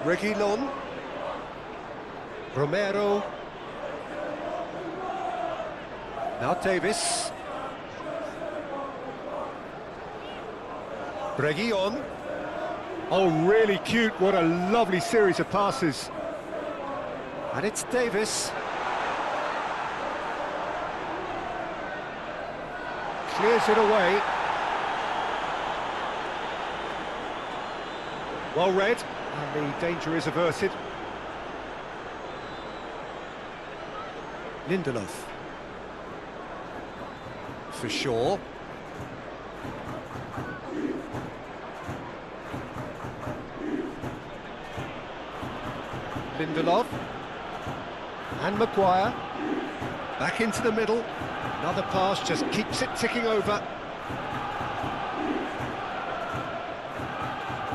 Reguilon. Romero. Now Davis. Reguilon. Oh, really cute. What a lovely series of passes. And it's Davis. Clears it away. Well read, and the danger is averted. Lindelof. For sure. Lindelof. And Maguire. Back into the middle. Another pass just keeps it ticking over.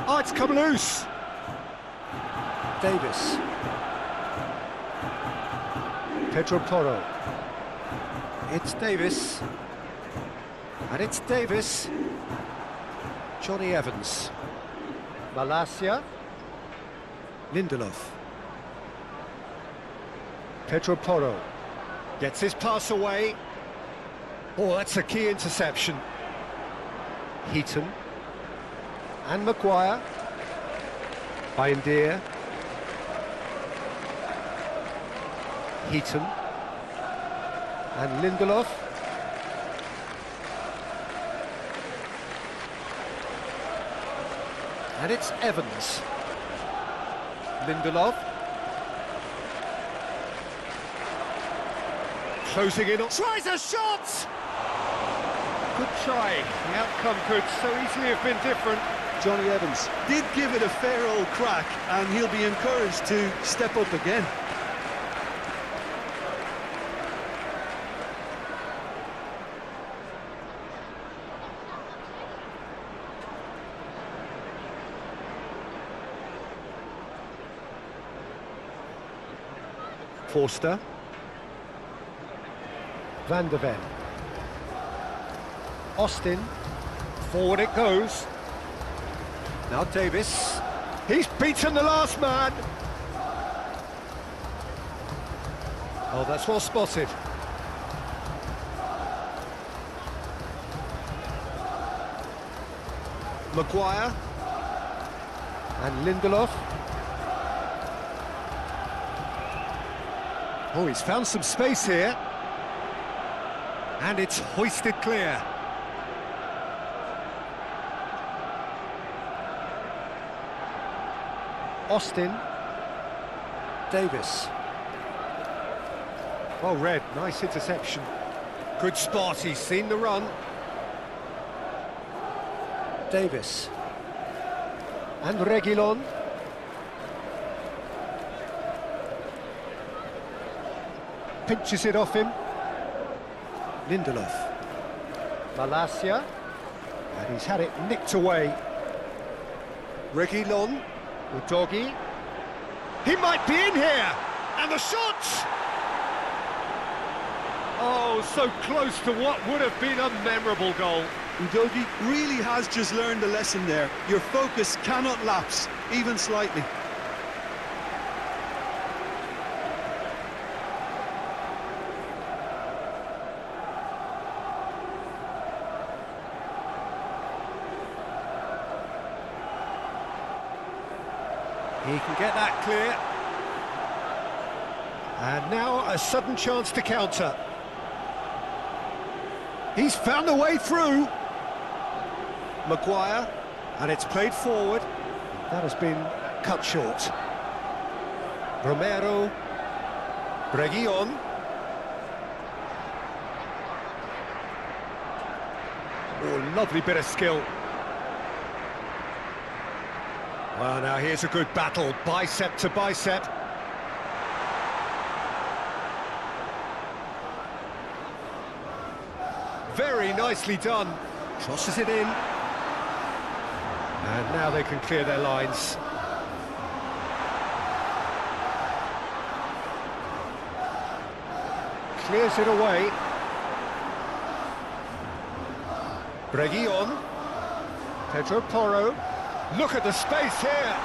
Oh, it's come loose. Davis. Pedro Porro. It's Davis. And it's Davis. Johnny Evans. Malacia. Lindelof. Pedro Porro. Gets his pass away. Oh, that's a key interception. Heaton. And Maguire. Bayendier. Heaton. And Lindelof. And it's Evans. Lindelof. Closing in on... Tries a shot! Good try. The outcome could so easily have been different. Johnny Evans did give it a fair old crack, and he'll be encouraged to step up again. Forster. Van der Ven. Austin. Forward it goes. Now Davis. He's beaten the last man. Oh, that's well spotted. Maguire. And Lindelof. Oh, he's found some space here. And it's hoisted clear. Austin. Davis. Well read, nice interception. Good spot, he's seen the run. Davis. And Reguilon. Pinches it off him. Lindelof. Malacia. And he's had it nicked away. Reguilon. Udogi. He might be in here! And the shot! Oh, so close to what would have been a memorable goal. Udogi really has just learned a lesson there. Your focus cannot lapse, even slightly. He can get that clear. And now a sudden chance to counter. He's found a way through. Maguire, and it's played forward. That has been cut short. Romero. Reguilon. Oh, lovely bit of skill. Well, now here's a good battle, bicep to bicep. Very nicely done. Crosses it in. And now they can clear their lines. Clears it away. Reguilon. Pedro Porro. Look at the space here.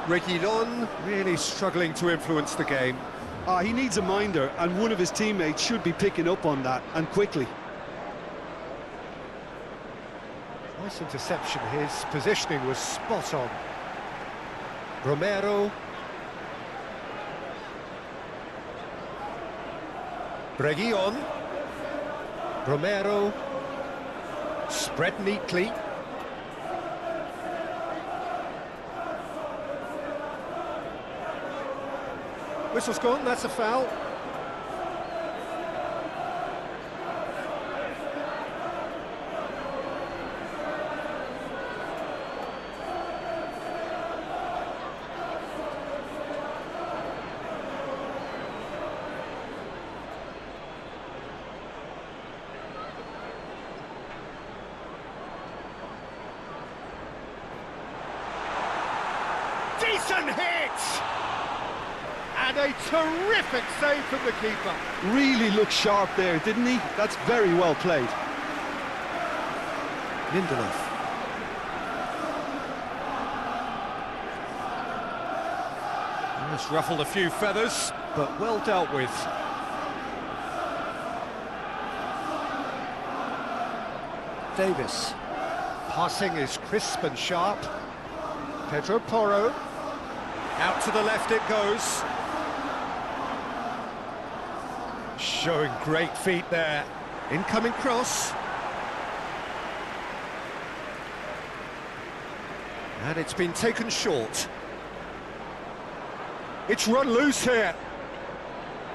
Reguilon really struggling to influence the game. He needs a minder, and one of his teammates should be picking up on that, and quickly. Nice interception, his positioning was spot on. Romero. Reguilon. Romero. Spread neatly. Whistle's gone, that's a foul. Decent hit! And a terrific save from the keeper. Really looked sharp there, didn't he? That's very well played. Lindelof. Just ruffled a few feathers, but well dealt with. Davis. Passing is crisp and sharp. Pedro Porro. Out to the left it goes. Showing great feet there. Incoming cross. And it's been taken short. It's run loose here.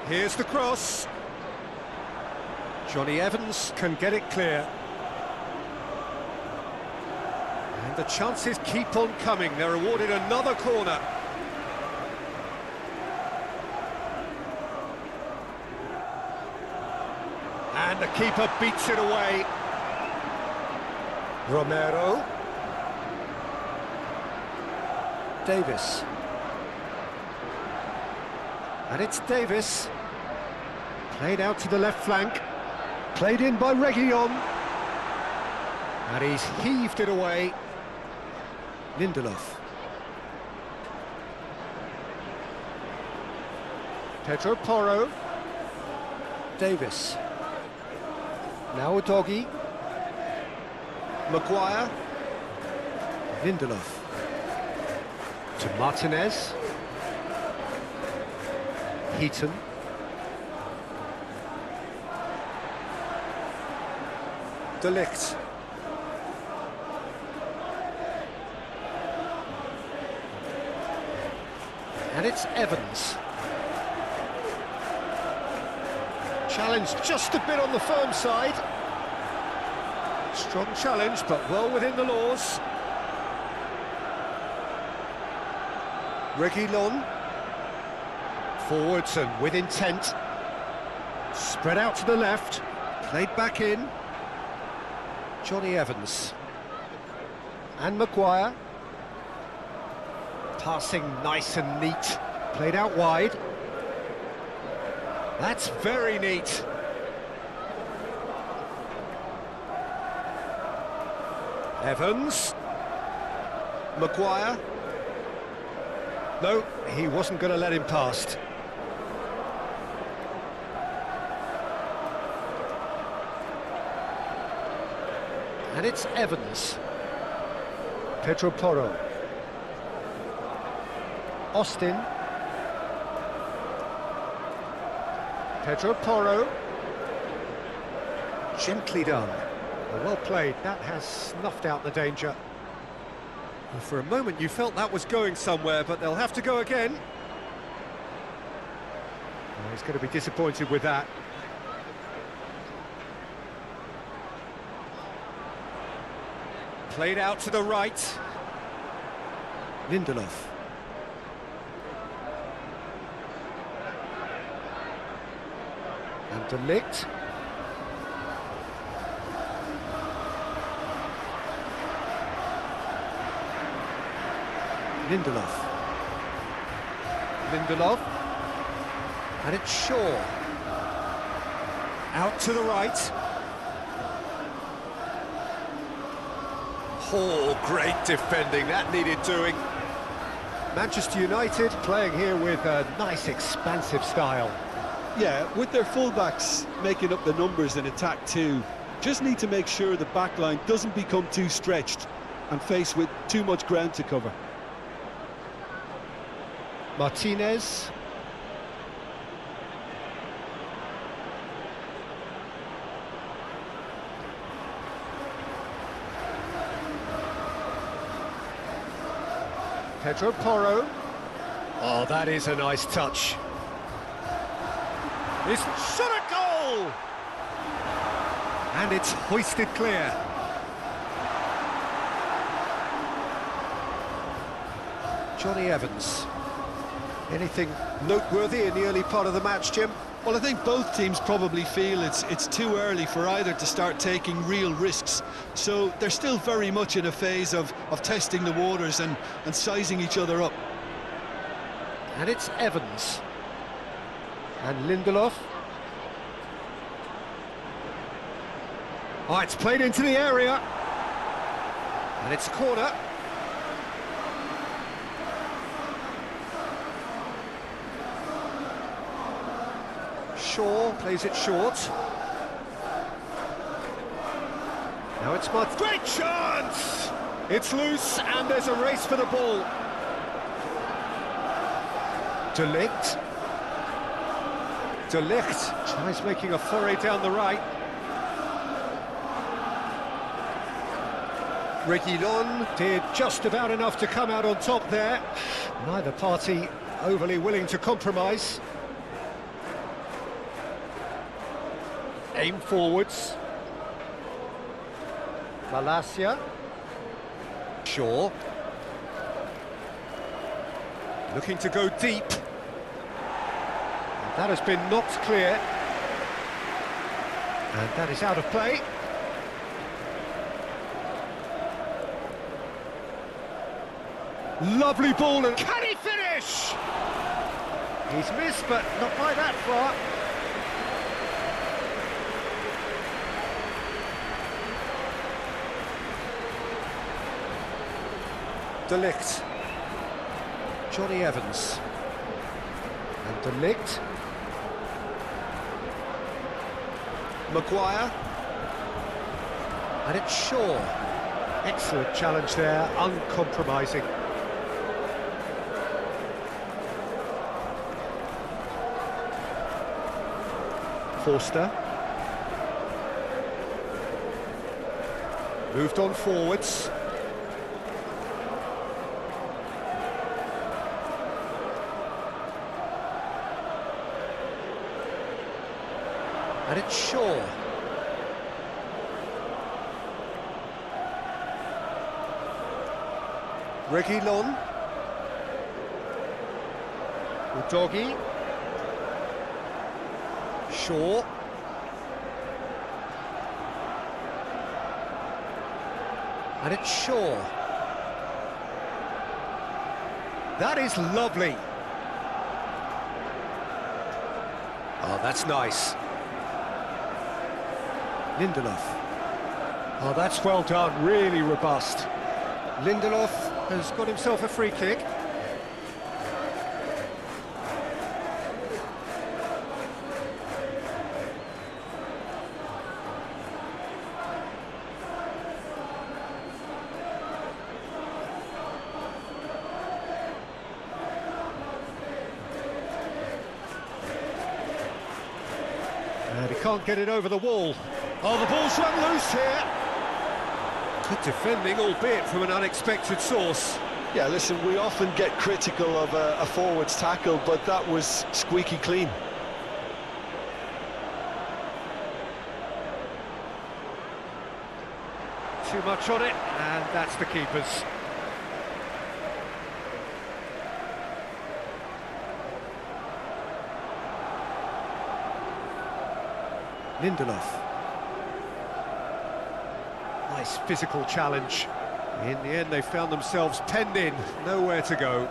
Here's the cross. Johnny Evans can get it clear. And the chances keep on coming. They're awarded another corner. And the keeper beats it away. Romero. Davis. And it's Davis. Played out to the left flank. Played in by Reguilon. And he's heaved it away. Lindelof. Pedro Porro. Davis. Now a doggy. Maguire. Lindelof. To Martinez. Heaton. De Ligt. And it's Evans. Challenge just a bit on the firm side. Strong challenge, but well within the laws. Reguilon. Forwards and with intent. Spread out to the left. Played back in. Johnny Evans. And Maguire. Passing nice and neat. Played out wide. That's very neat. Evans. Maguire. No, he wasn't going to let him past. And it's Evans. Pedro Porro. Austin. Pedro Porro. Gently done. Well played. That has snuffed out the danger. Well, for a moment you felt that was going somewhere, but they'll have to go again. Well, he's going to be disappointed with that. Played out to the right. Lindelof. And De Ligt. Lindelof. Lindelof. And it's Shaw. Out to the right. Oh, great defending, that needed doing. Manchester United playing here with a nice expansive style. Yeah, with their fullbacks making up the numbers in attack too, just need to make sure the back line doesn't become too stretched and faced with too much ground to cover. Martinez. Pedro Porro. Oh, that is a nice touch. It's shot a goal! And it's hoisted clear. Johnny Evans. Anything noteworthy in the early part of the match, Jim? Well, I think both teams probably feel it's too early for either to start taking real risks. So they're still very much in a phase of testing the waters and sizing each other up. And it's Evans. And Lindelof. Oh, it's played into the area. And it's a corner. Shaw plays it short. Now it's Mud. Great chance! It's loose and there's a race for the ball. De Ligt tries making a foray down the right. Reguilon did just about enough to come out on top there. Neither party overly willing to compromise. Aim forwards. Malacia. Shaw. Looking to go deep. And that has been knocked clear. And that is out of play. Lovely ball, and can he finish? He's missed, but not by that far. De Ligt. Johnny Evans. And De Ligt. Maguire. And it's Shaw. Excellent challenge there, uncompromising. Forster. Moved on forwards. And it's Shaw. Reguilon. Udogi. Shaw. And it's Shaw. That is lovely. Oh, that's nice. Lindelof. Oh, that's well done, really robust. Lindelof has got himself a free kick. And he can't get it over the wall. Oh, the ball's run loose here. Good defending, albeit from an unexpected source. Yeah, listen, we often get critical of a forward's tackle, but that was squeaky clean. Too much on it, and that's the keeper's. Lindelof. Nice physical challenge. In the end, they found themselves penned in, nowhere to go.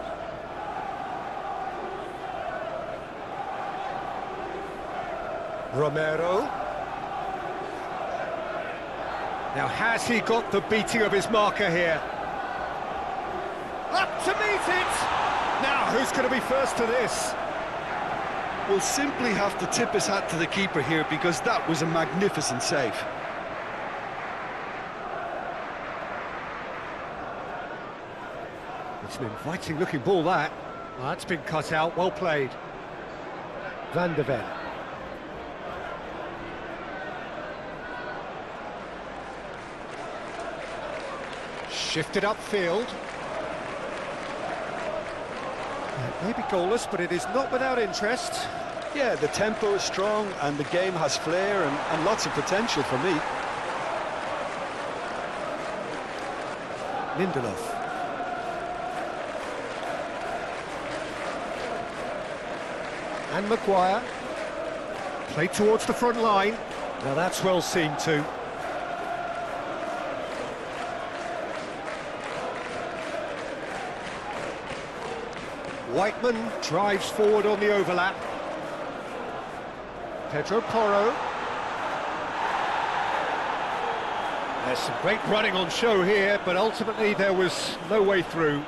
Romero. Now, has he got the beating of his marker here? Up to meet it! Now, who's going to be first to this? We'll simply have to tip his hat to the keeper here because that was a magnificent save. It's an inviting looking ball, that. Well, that's been cut out, well played. Van der Ven. Shifted upfield. It may be goalless, but it is not without interest. Yeah, the tempo is strong and the game has flair and lots of potential for me. Lindelof. And Maguire. Played towards the front line. Now that's well seen too. Whiteman drives forward on the overlap. Pedro Porro. There's some great running on show here, but ultimately there was no way through.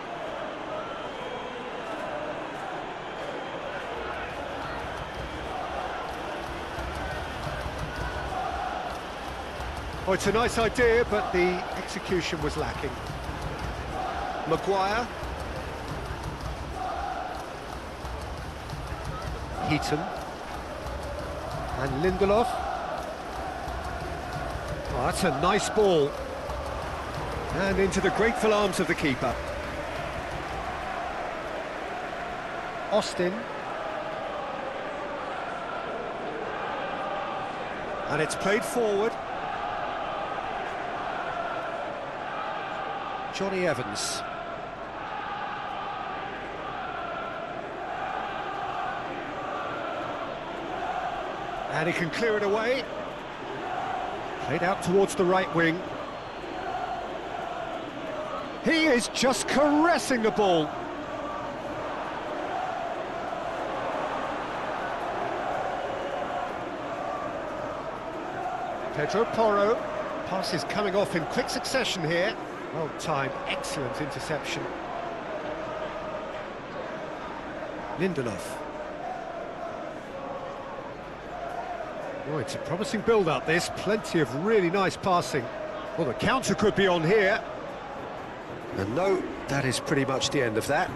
Oh, it's a nice idea, but the execution was lacking. Maguire. Heaton. And Lindelof. Oh, that's a nice ball. And into the grateful arms of the keeper. Austin. And it's played forward. Johnny Evans. And he can clear it away. Played out towards the right wing. He is just caressing the ball. Pedro Porro. Pass is coming off in quick succession here. Well timed, excellent interception. Lindelof. Oh, it's a promising build-up, this. Plenty of really nice passing. Well, the counter could be on here. And no, that is pretty much the end of that.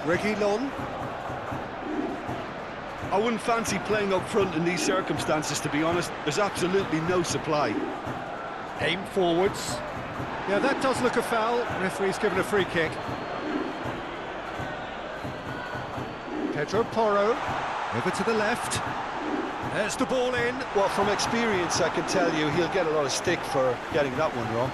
Reguilon. I wouldn't fancy playing up front in these circumstances, to be honest. There's absolutely no supply. Aim forwards. Yeah, that does look a foul. Referee's given a free kick. Pedro Porro. Over to the left. There's the ball in. Well, from experience, I can tell you he'll get a lot of stick for getting that one wrong.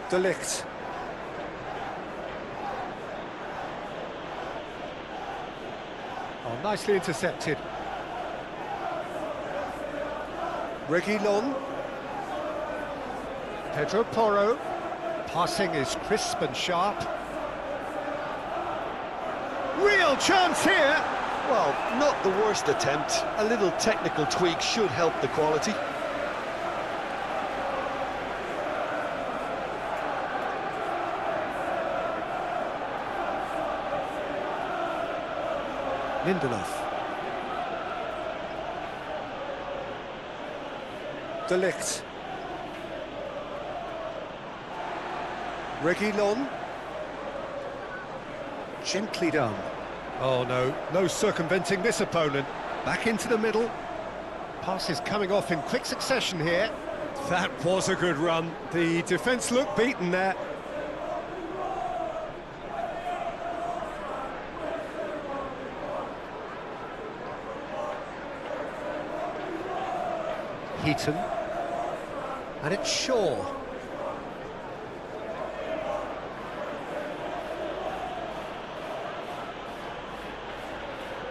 De Ligt. Oh, nicely intercepted. Reguilon. Pedro Porro. Passing is crisp and sharp. Real chance here! Well, not the worst attempt. A little technical tweak should help the quality. Lindelof. De Ligt. Reguilon. Gently done. Oh no, no circumventing this opponent. Back into the middle. Passes coming off in quick succession here. That was a good run. The defence looked beaten there. Heaton. And it's Shaw.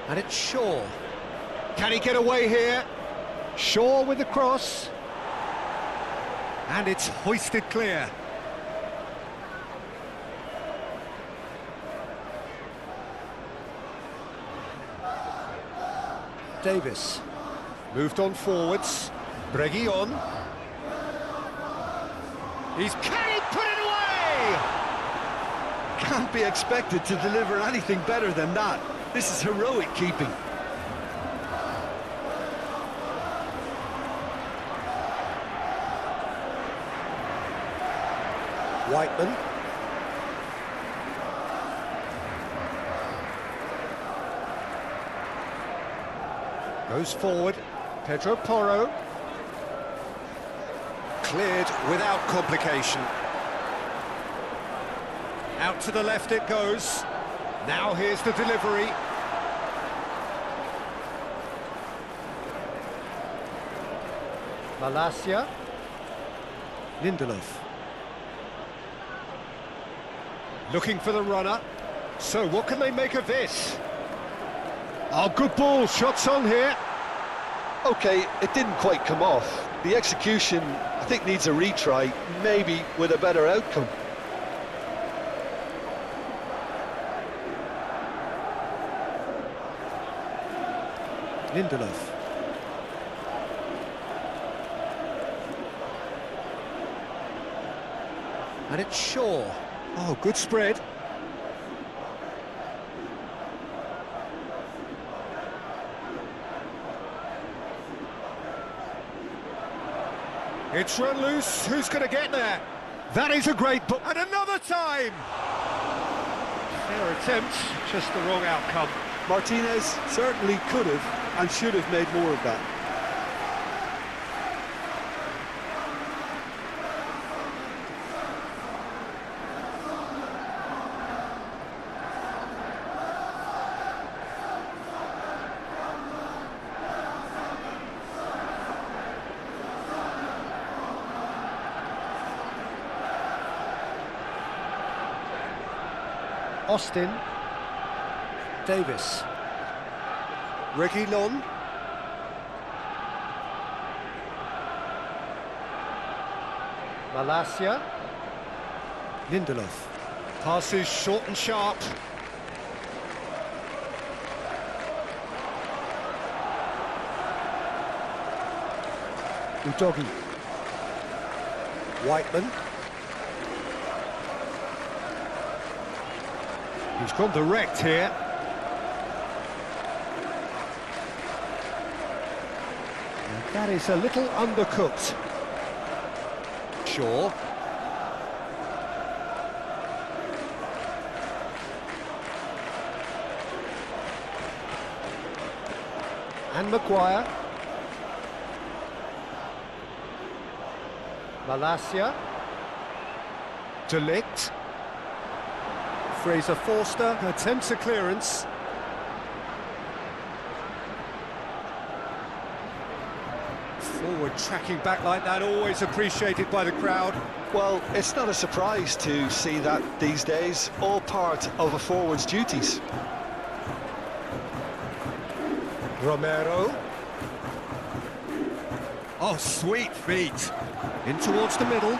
And it's Shaw. Can he get away here? Shaw with the cross. And it's hoisted clear. Davis. Moved on forwards. Breguillon. He's carried, put it away! Can't be expected to deliver anything better than that. This is heroic keeping. Whiteman. Goes forward. Pedro Porro. Cleared without complication. Out to the left it goes. Now here's the delivery. Malacia. Lindelof. Looking for the runner. So what can they make of this? Oh, good ball. Shots on here. Okay, it didn't quite come off. The execution, I think, needs a retry, maybe with a better outcome. Lindelof. And it's Shaw. Oh, good spread. It's run loose. Who's going to get there? That is a great ball. And another time! Fair attempt, just the wrong outcome. Martinez certainly could have and should have made more of that. Austin. Davis. Reguilon. Malacia. Lindelof. Passes short and sharp. Udogi. Whiteman. He's gone direct here. And that is a little undercooked. Shaw. And Maguire. Malacia. Delict. Fraser Forster attempts a clearance. Forward tracking back like that, always appreciated by the crowd. Well, it's not a surprise to see that these days, all part of a forward's duties. Romero. Oh, sweet feet. In towards the middle.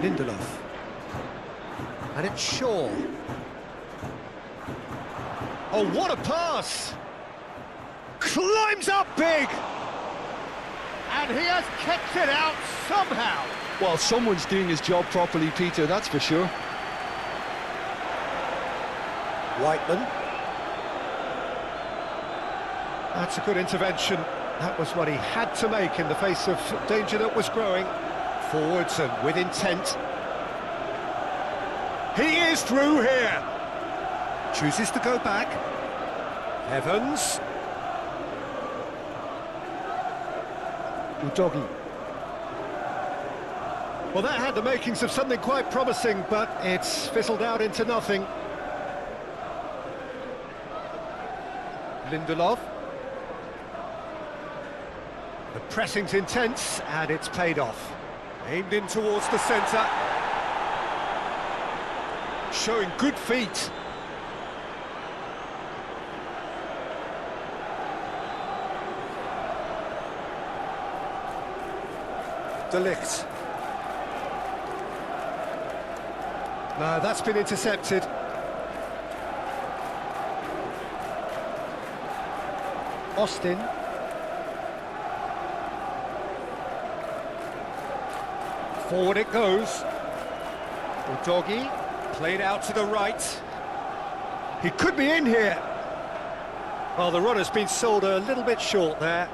Lindelof. And it's Shaw. Oh, what a pass! Climbs up big! And he has kept it out somehow. Well, someone's doing his job properly, Peter, that's for sure. Whiteman. That's a good intervention. That was what he had to make in the face of danger that was growing. Forwards and with intent. He is through here. Chooses to go back. Evans. Udogi. Well, that had the makings of something quite promising, but it's fizzled out into nothing. Lindelof. The pressing's intense, and it's paid off. Aimed in towards the centre. Showing good feet. Delict. No, that's been intercepted. Austin. Forward it goes. Doggy played out to the right. He could be in here. Well, the runner's been sold a little bit short there.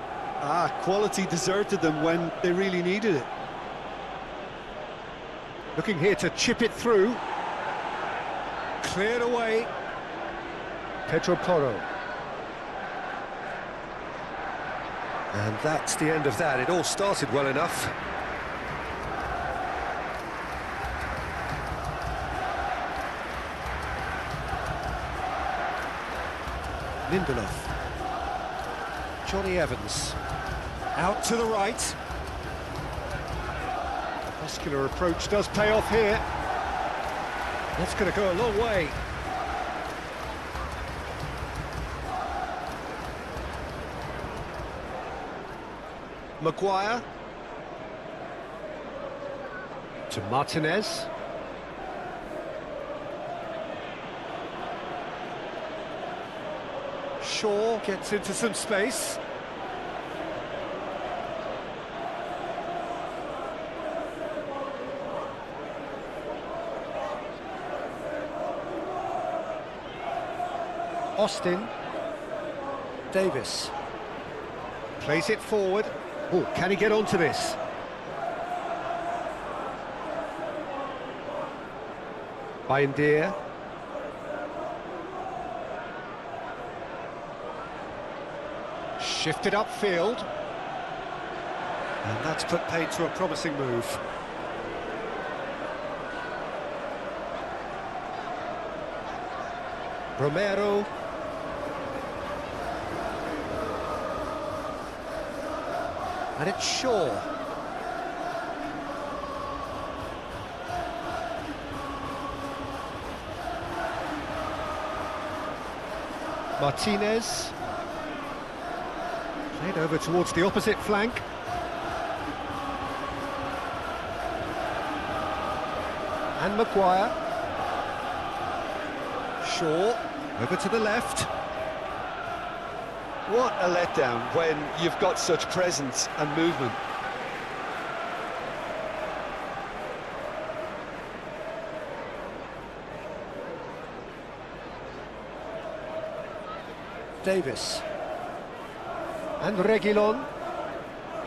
Quality deserted them when they really needed it. Looking here to chip it through. Cleared away. Pedro Porro. And that's the end of that. It all started well enough. Lindelof. Johnny Evans. Out to the right. Muscular approach does pay off here. That's going to go a long way. Maguire. To Martinez. Shaw gets into some space. Austin. Davis. Plays it forward. Oh, can he get onto this? Bayendier. Shifted upfield. And that's put paid to a promising move. Romero. And it's Shaw. Martinez. Played over towards the opposite flank. And Maguire. Shaw. Over to the left. What a letdown when you've got such presence and movement. Davis. And Reguilon.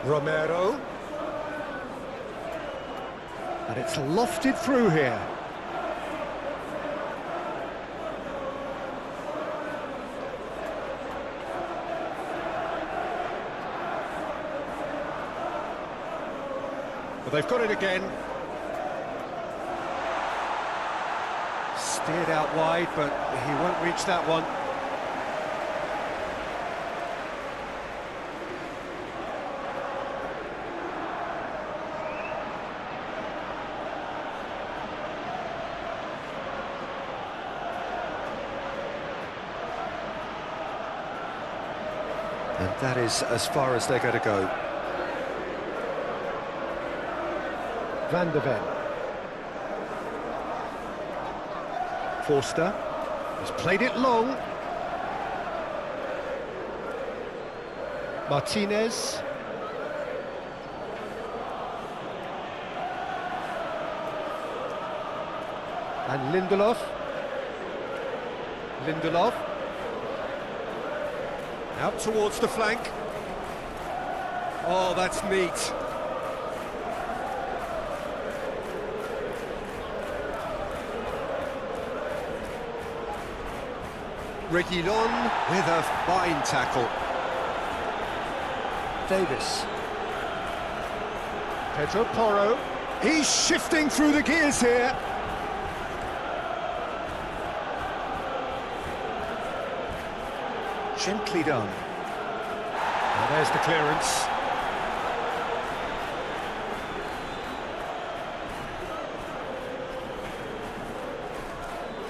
Romero. And it's lofted through here. But they've got it again. Steered out wide, but he won't reach that one. And that is as far as they're going to go. Van de Ven. Forster has played it long. Martinez. And Lindelof. Lindelof. Out towards the flank. Oh, that's neat. Reguilon with a fine tackle. Davis. Pedro Porro. He's shifting through the gears here. Gently done. And there's the clearance.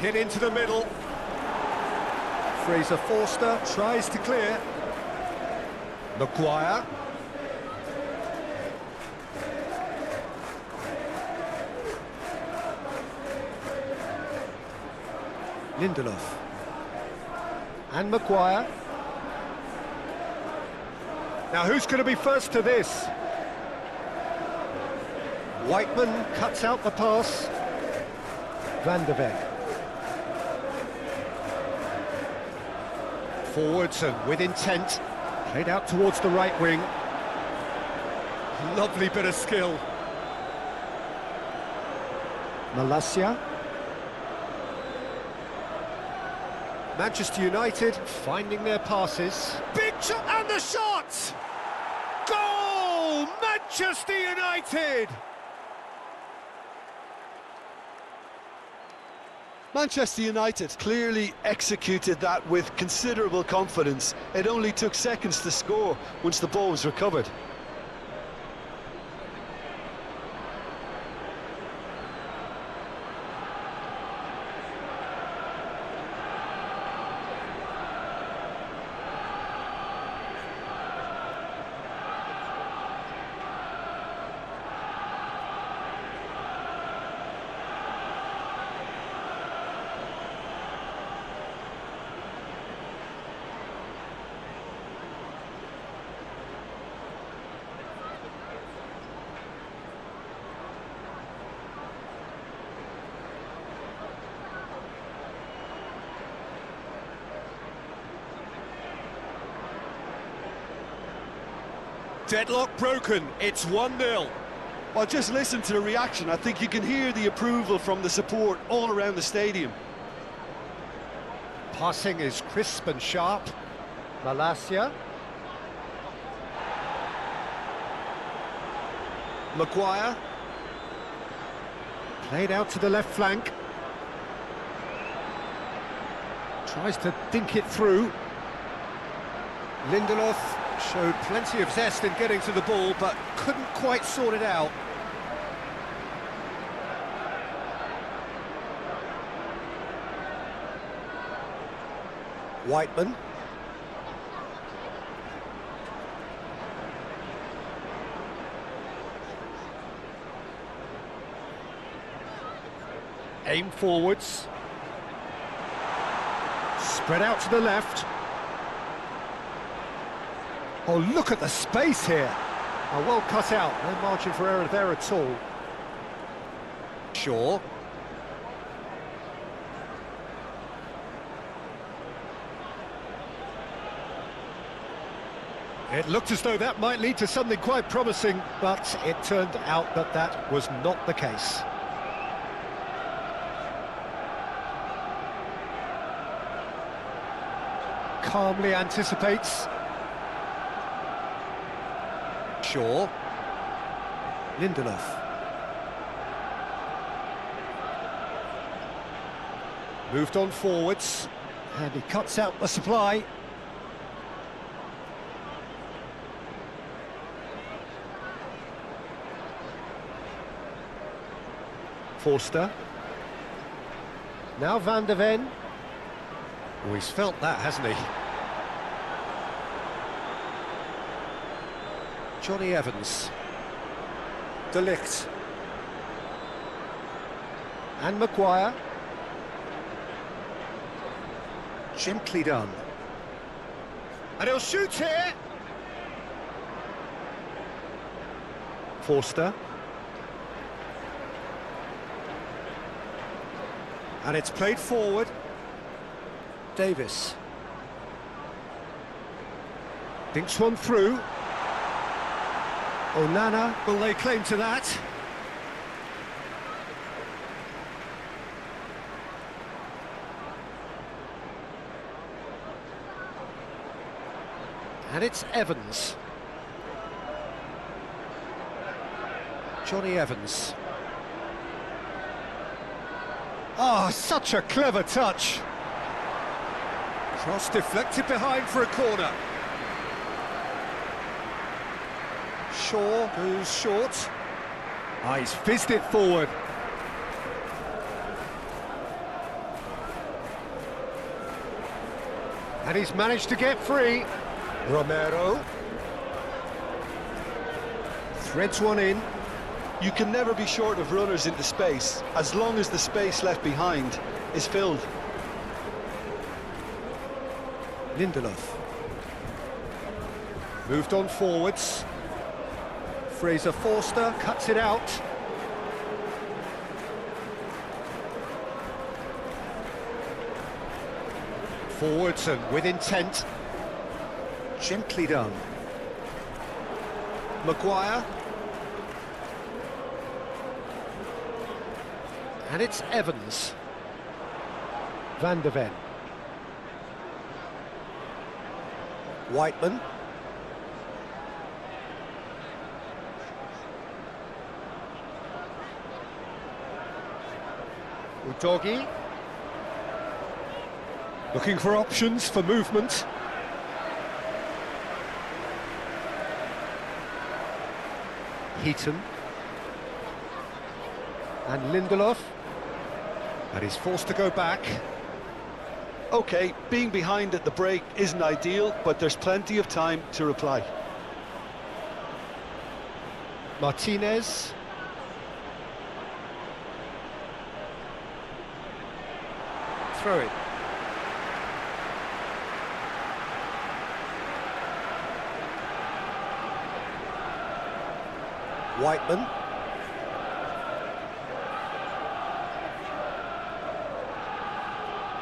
Hit into the middle. Fraser Forster tries to clear. Maguire. Lindelof. And Maguire. Now who's going to be first to this? Whiteman cuts out the pass. Van de Ven. Forwards and with intent. Played out towards the right wing. Lovely bit of skill. Malacia. Manchester United finding their passes. Big shot and the shot! Goal! Manchester United! Manchester United clearly executed that with considerable confidence. It only took seconds to score once the ball was recovered. Deadlock broken, it's 1-0. Well, just listen to the reaction. I think you can hear the approval from the support all around the stadium. Passing is crisp and sharp. Malacia. Maguire. Played out to the left flank. Tries to dink it through. Lindelof showed plenty of zest in getting to the ball, but couldn't quite sort it out. Whiteman. Aim forwards. Spread out to the left. Oh, look at the space here. Oh, well cut out. No margin for error there at all. Shaw. It looked as though that might lead to something quite promising, but it turned out that that was not the case. Calmly anticipates. Shaw. Lindelof. Moved on forwards, and he cuts out the supply. Forster. Now Van de Ven. Oh, he's felt that, hasn't he? Johnny Evans. De Ligt. And Maguire. Gently done. And he'll shoot here. Forster. And it's played forward. Davis. Dinks one through. Onana, will lay claim to that? And it's Evans. Johnny Evans. Oh, such a clever touch. Cross deflected behind for a corner. Shaw goes short. Ah, he's fizzed it forward. And he's managed to get free. Romero. Threads one in. You can never be short of runners into space, as long as the space left behind is filled. Lindelof. Moved on forwards. Fraser Forster cuts it out. Forwards and with intent. Gently done. Maguire. And it's Evans. Van de Ven. Whiteman. Udogie. Looking for options for movement. Heaton. And Lindelof. And he's forced to go back. OK, being behind at the break isn't ideal, but there's plenty of time to reply. Martinez. Throw it. Whiteman.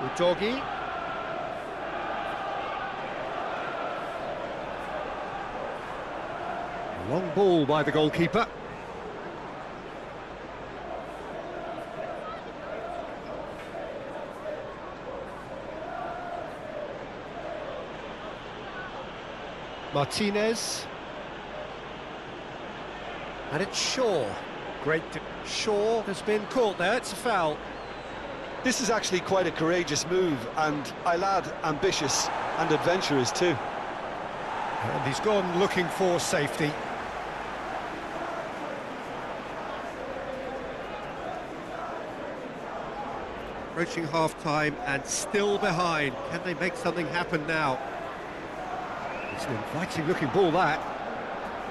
Udogie. Long ball by the goalkeeper. Martinez. And it's Shaw. Shaw has been caught there, it's a foul. This is actually quite a courageous move, and I'll add ambitious and adventurous too. And he's gone looking for safety. Approaching half-time and still behind. Can they make something happen now? It's an inviting-looking ball, that.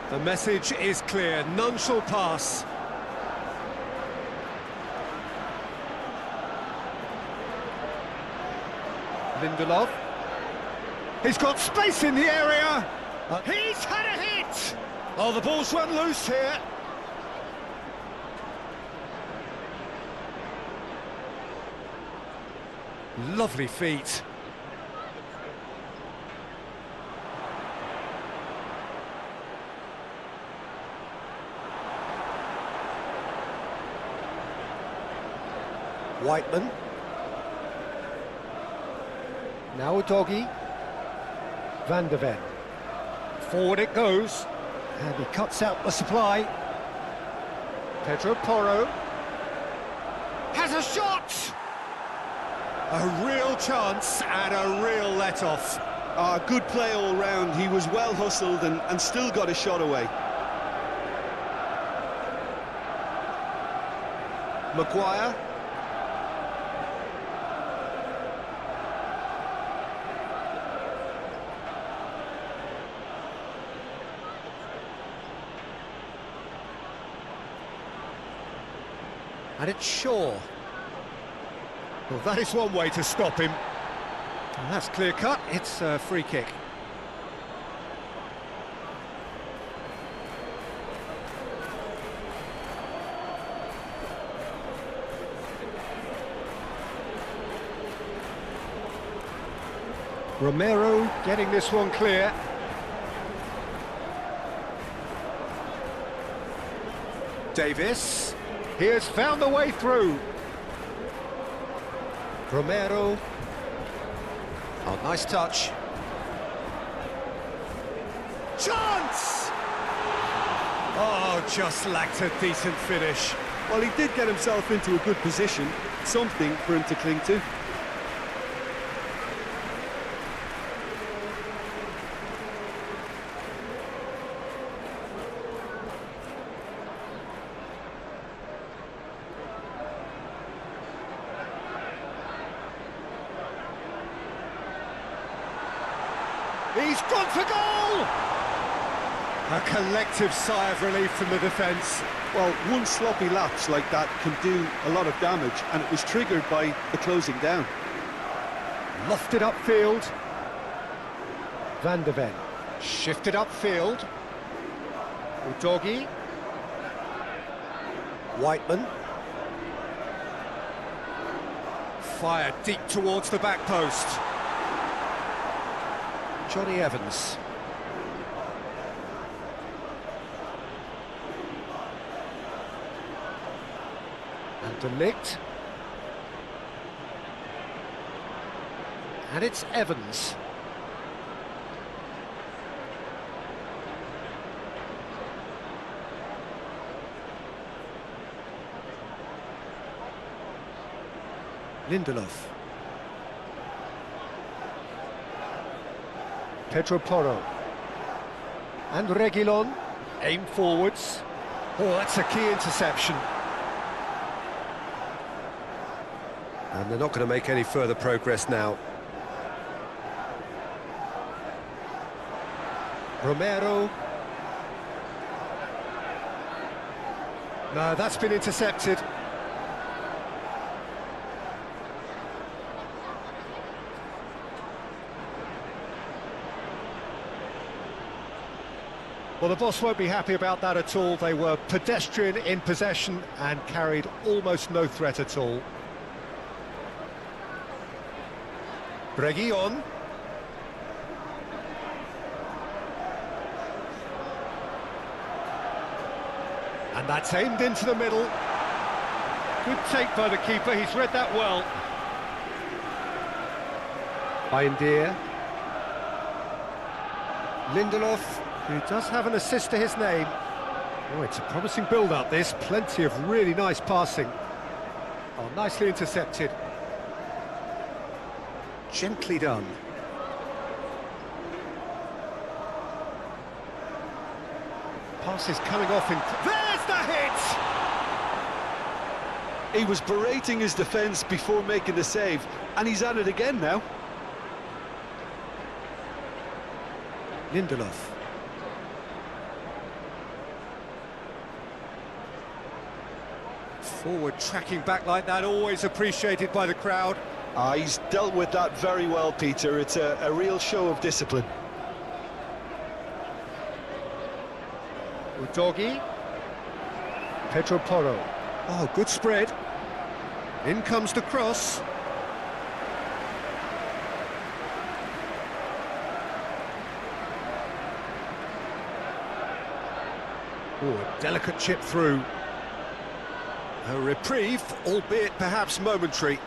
The message is clear, none shall pass. Lindelof. He's got space in the area. He's had a hit. Oh, the ball's run loose here. Lovely feet. Whiteman. Now Udogie. Van de Ven. Forward it goes. And he cuts out the supply. Pedro Porro. Has a shot! A real chance and a real let-off. Good play all round. He was well hustled and still got a shot away. Maguire. And it's Shaw. Well, that is one way to stop him. And that's clear cut, it's a free kick. Romero getting this one clear. Davis. He has found the way through. Romero. Oh, nice touch. Chance! Oh, just lacked a decent finish. Well, he did get himself into a good position, something for him to cling to. He's gone for goal! A collective sigh of relief from the defence. Well, one sloppy lapse like that can do a lot of damage, and it was triggered by the closing down. Lofted upfield. Van der Ven. Shifted upfield. Udogi. Whiteman. Fired deep towards the back post. Johnny Evans. And De Ligt. And it's Evans. Lindelof. Pedro Porro. And Reguilon. Aim forwards. Oh, that's a key interception. And they're not going to make any further progress now. Romero. No, that's been intercepted. Well, the boss won't be happy about that at all. They were pedestrian in possession and carried almost no threat at all. Reguilon. And that's aimed into the middle. Good take by the keeper, he's read that well. Bayendier. Lindelof, who does have an assist to his name. Oh, it's a promising build-up, this. Plenty of really nice passing. Oh, nicely intercepted. Gently done. Pass is coming off in... There's the hit! He was berating his defence before making the save, and he's at it again now. Lindelof. Forward tracking back like that, always appreciated by the crowd. He's dealt with that very well, Peter. It's a real show of discipline. Udogi. Pedro Porro. Oh, good spread. In comes the cross. Oh, a delicate chip through. A reprieve, albeit perhaps momentary.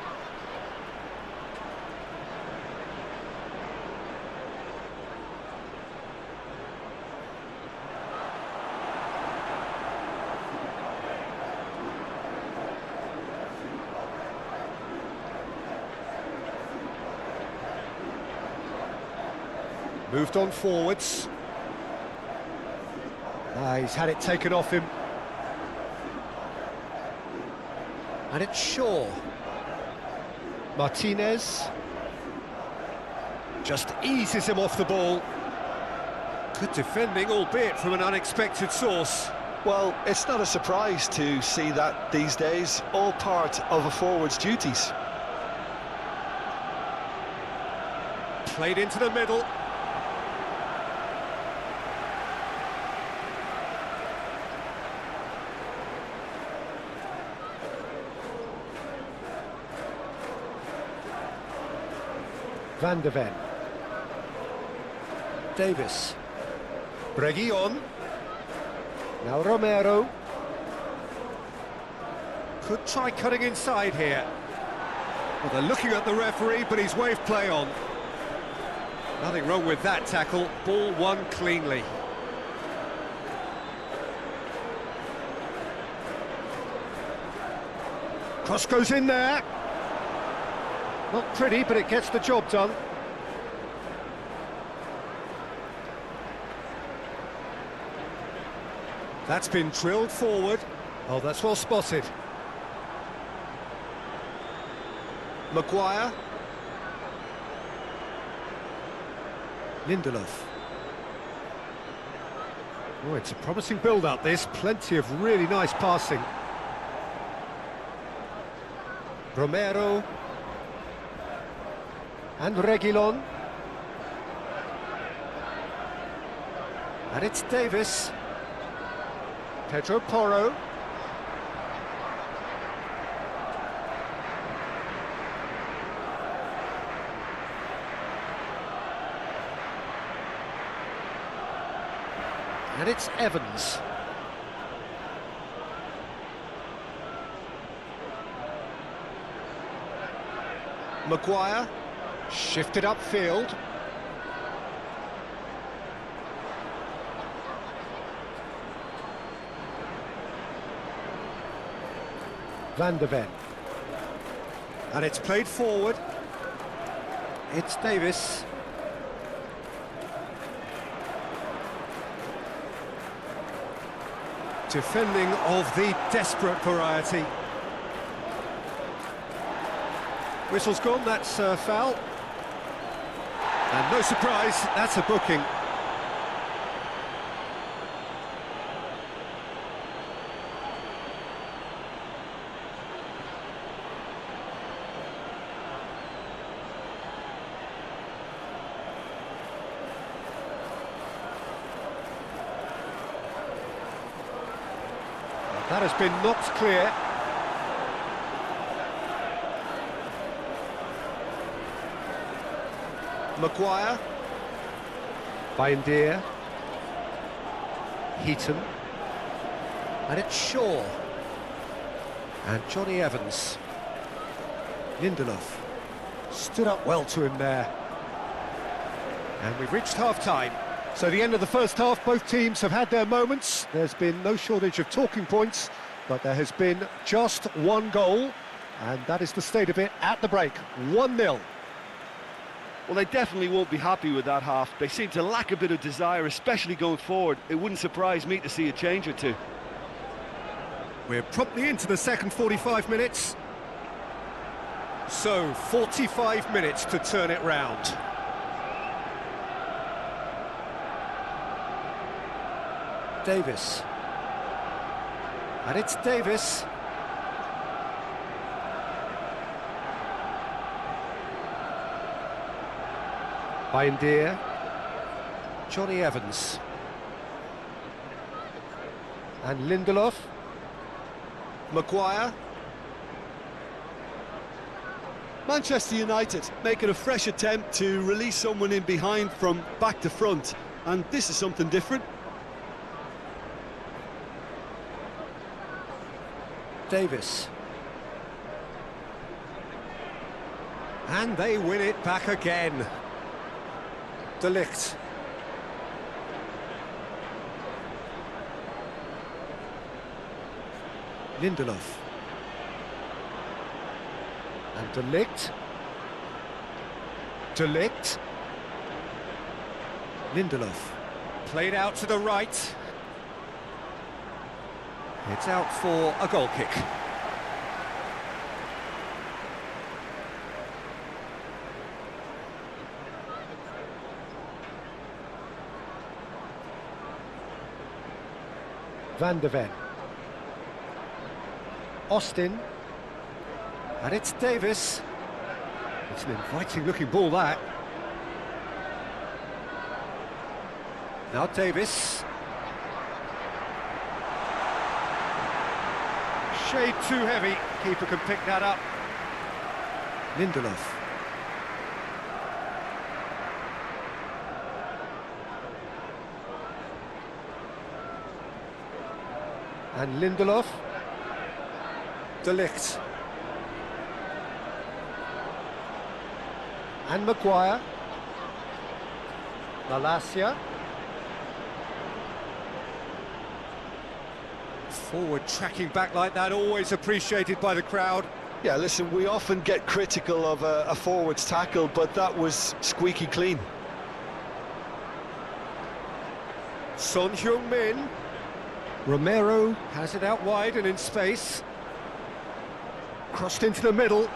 Moved on forwards. He's had it taken off him. And it's Shaw. Martinez. Just eases him off the ball. Good defending, albeit from an unexpected source. Well, it's not a surprise to see that these days, all part of a forward's duties. Played into the middle. Van der Ven. Davis. Reguilon. Now Romero. Could try cutting inside here. Well, they're looking at the referee, but he's waved play on. Nothing wrong with that tackle. Ball won cleanly. Cross goes in there. Not pretty, but it gets the job done. That's been drilled forward. Oh, that's well spotted. Maguire. Lindelof. Oh, it's a promising build-up, this. Plenty of really nice passing. Romero. And Reguilon. And it's Davis. Pedro Porro. And it's Evans. Maguire, shifted upfield. Van de Ven. And it's played forward. It's Davis. Defending of the desperate variety. Whistle's gone, that's a foul. And no surprise, that's a booking. That has been knocked clear. Maguire. Bindier. Heaton. And it's Shaw. And Johnny Evans. Lindelof. Stood up well to him there. And we've reached half-time. So the end of the first half, both teams have had their moments. There's been no shortage of talking points, but there has been just one goal, and that is the state of it at the break. 1-0. Well, they definitely won't be happy with that half. They seem to lack a bit of desire, especially going forward. It wouldn't surprise me to see a change or two. We're promptly into the second 45 minutes. So, 45 minutes to turn it round. Davis. And it's Davis. Bindier. Johnny Evans. And Lindelof. Maguire. Manchester United making a fresh attempt to release someone in behind from back to front, and this is something different. Davis. And they win it back again. De Ligt. Lindelof. And De Ligt. De Ligt. Lindelof. Played out to the right. It's out for a goal kick. Van de Ven. Austin. And it's Davis. It's an inviting-looking ball, that. Now Davis. Shade too heavy. Keeper can pick that up. Lindelof. And Lindelof. De Ligt. And Maguire. Malacia. Forward tracking back like that, always appreciated by the crowd. Yeah, listen, we often get critical of a forward's tackle, but that was squeaky clean. Son Heung-min. Romero has it out wide and in space. Crossed into the middle.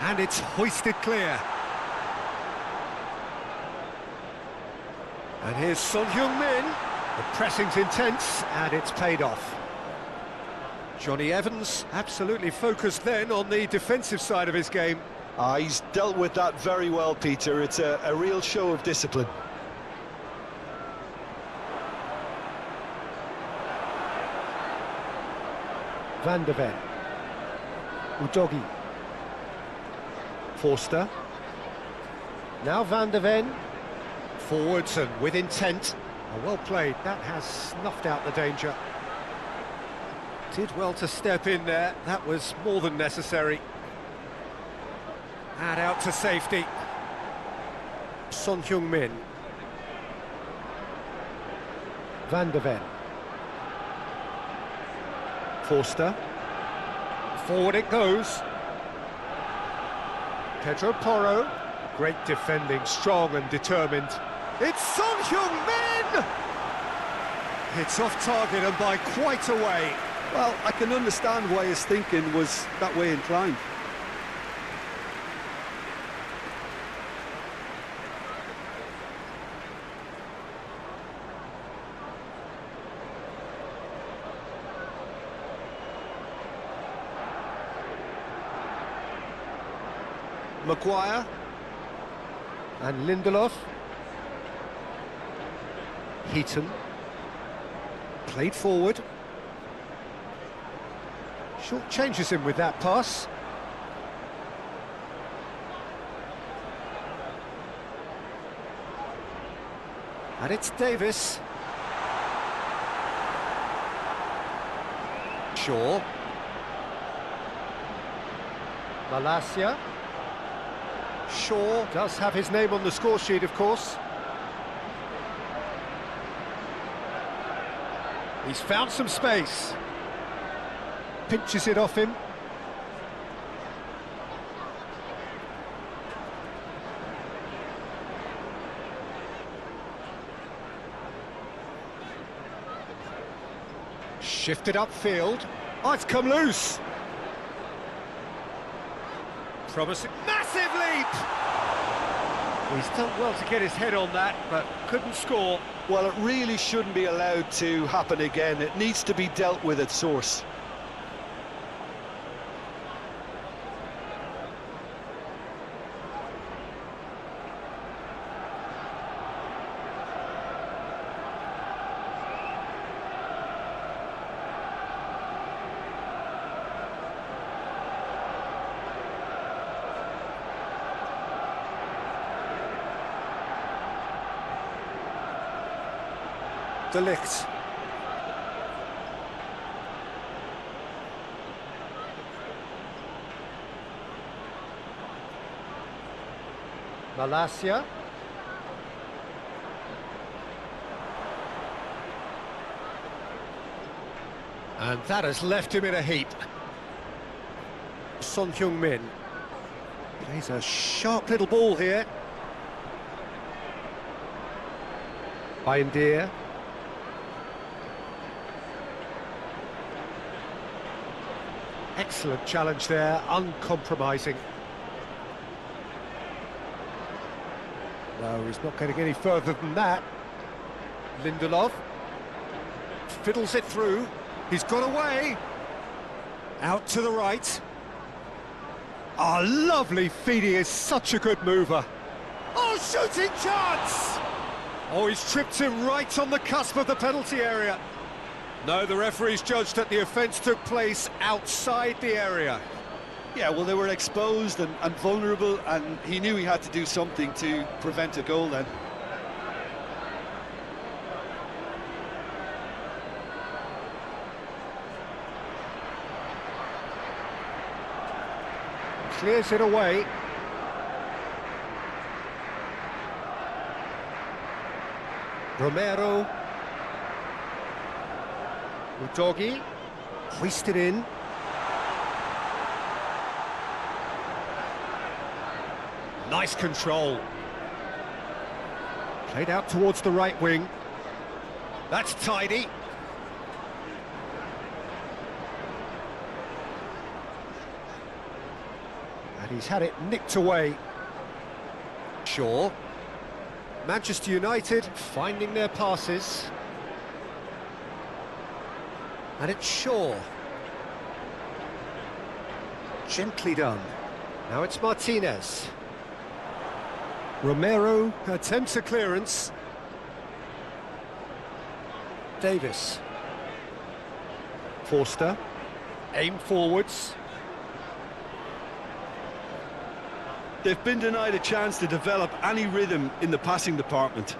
And it's hoisted clear. And here's Son Heung-min. The pressing's intense, and it's paid off. Johnny Evans absolutely focused then on the defensive side of his game. He's dealt with that very well, Peter. It's a real show of discipline. Van der Ven. Udogi. Forster. Now Van der Ven. Forwards and with intent. Oh, well played, that has snuffed out the danger. Did well to step in there, that was more than necessary. And out to safety. Son Heung-min. Van der Ven. Forster. Forward it goes. Pedro Porro. Great defending, strong and determined. It's Son Heung-min! It's off target and by quite a way. Well, I can understand why his thinking was that way inclined. Maguire. And Lindelof. Heaton. Played forward. Short changes him with that pass. And it's Davis. Shaw. Malacia. Shaw does have his name on the score sheet, of course. He's found some space. Pinches it off him. Shifted upfield. Oh, it's come loose. Promising. Massive leap! He's done well to get his head on that, but couldn't score. Well, it really shouldn't be allowed to happen again. It needs to be dealt with at source. De Ligt. Malacia. And that has left him in a heap. Son Heung-min plays a sharp little ball here. Bindier. Excellent challenge there, uncompromising. No, he's not getting any further than that. Lindelof fiddles it through. He's got away. Out to the right. Oh, lovely feed. He is such a good mover. Oh, shooting chance! Oh, he's tripped him right on the cusp of the penalty area. No, the referee's judged that the offence took place outside the area. Yeah, well, they were exposed and vulnerable, and he knew he had to do something to prevent a goal then. Clears it away. Romero. Udogi. Hoisted in. Nice control. Played out towards the right wing. That's tidy. And he's had it nicked away. Shaw. Manchester United finding their passes. And it's Shaw. Gently done. Now it's Martinez. Romero attempts a clearance. Davis. Forster. Aim forwards. They've been denied a chance to develop any rhythm in the passing department.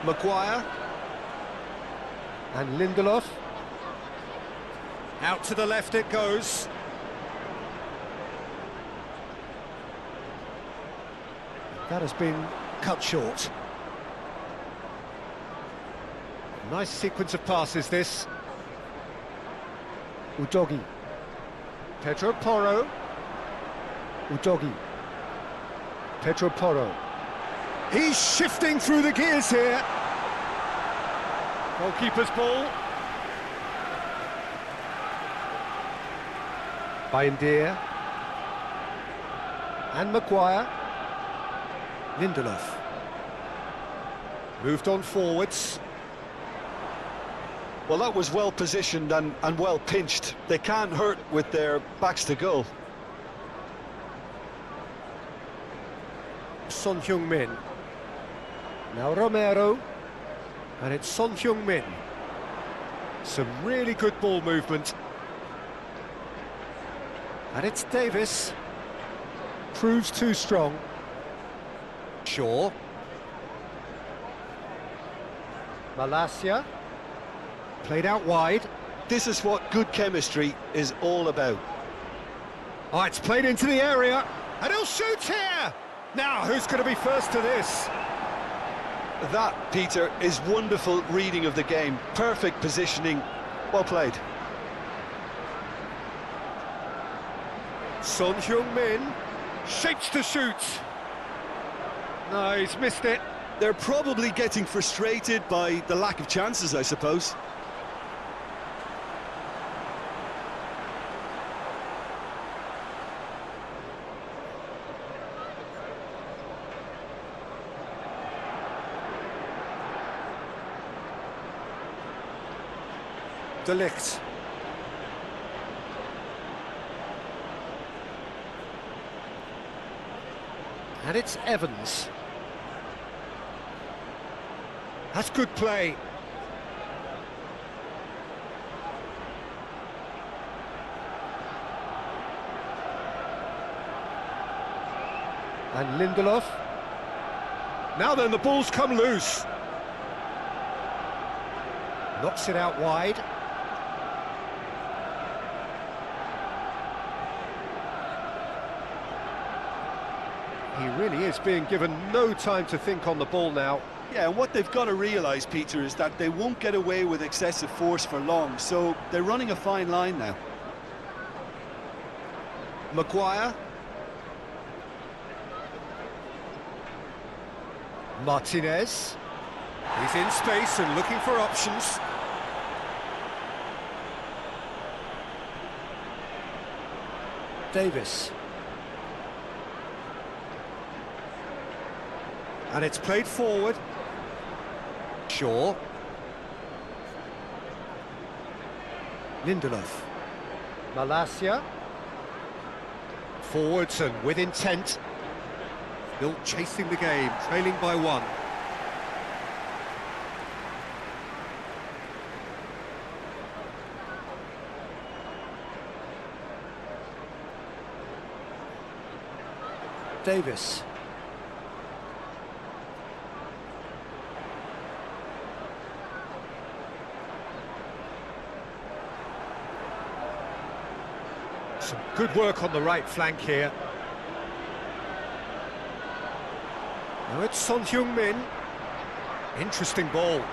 Maguire. And Lindelof. Out to the left it goes. That has been cut short. Nice sequence of passes, this. Udogi. Pedro Porro. Udogi. Pedro Porro. He's shifting through the gears here. Goalkeeper's ball. Bayendier. And Maguire. Lindelof. Moved on forwards. Well, that was well positioned and well pinched. They can't hurt with their backs to goal. Son Heung-min. Now Romero. And it's Son Heung-min. Some really good ball movement. And it's Davis. Proves too strong. Shaw. Malacia. Played out wide. This is what good chemistry is all about. Oh, it's played into the area. And he'll shoot here! Now, who's going to be first to this? That, Peter, is wonderful reading of the game. Perfect positioning. Well played. Son Heung-min shapes to shoot. No, he's missed it. They're probably getting frustrated by the lack of chances, I suppose. De Ligt. And it's Evans. That's good play. And Lindelof. Now then, the ball's come loose. Knocks it out wide. He really is being given no time to think on the ball now. Yeah, and what they've got to realise, Peter, is that they won't get away with excessive force for long, so they're running a fine line now. Maguire. Martinez. He's in space and looking for options. Davis. And it's played forward. Shaw. Lindelof. Malacia. Forwards and with intent. Still chasing the game, trailing by one. Davis. Some good work on the right flank here. Now it's Son Heung-min. Interesting ball.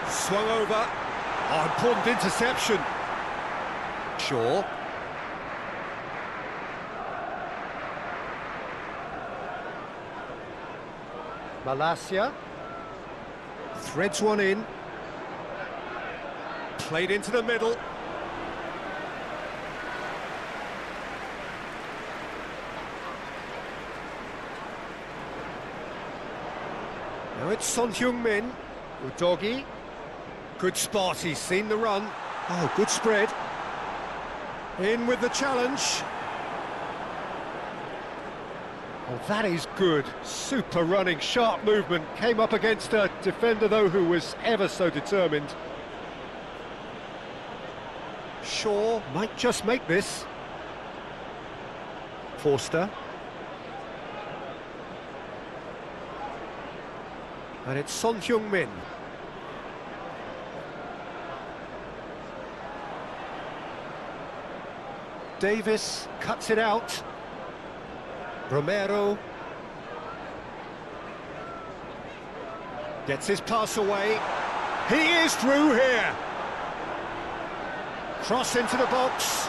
Swung over. Oh, important interception. Shaw. Malacia. Threads one in. Played into the middle. Now it's Son Heung-min. Udogi. Good spot, he's seen the run. Oh, good spread. In with the challenge. Oh, that is good. Super running, sharp movement. Came up against a defender, though, who was ever so determined. Shaw might just make this. Forster. And it's Son Heung-min. Davis cuts it out. Romero gets his pass away. He is through here. Cross into the box.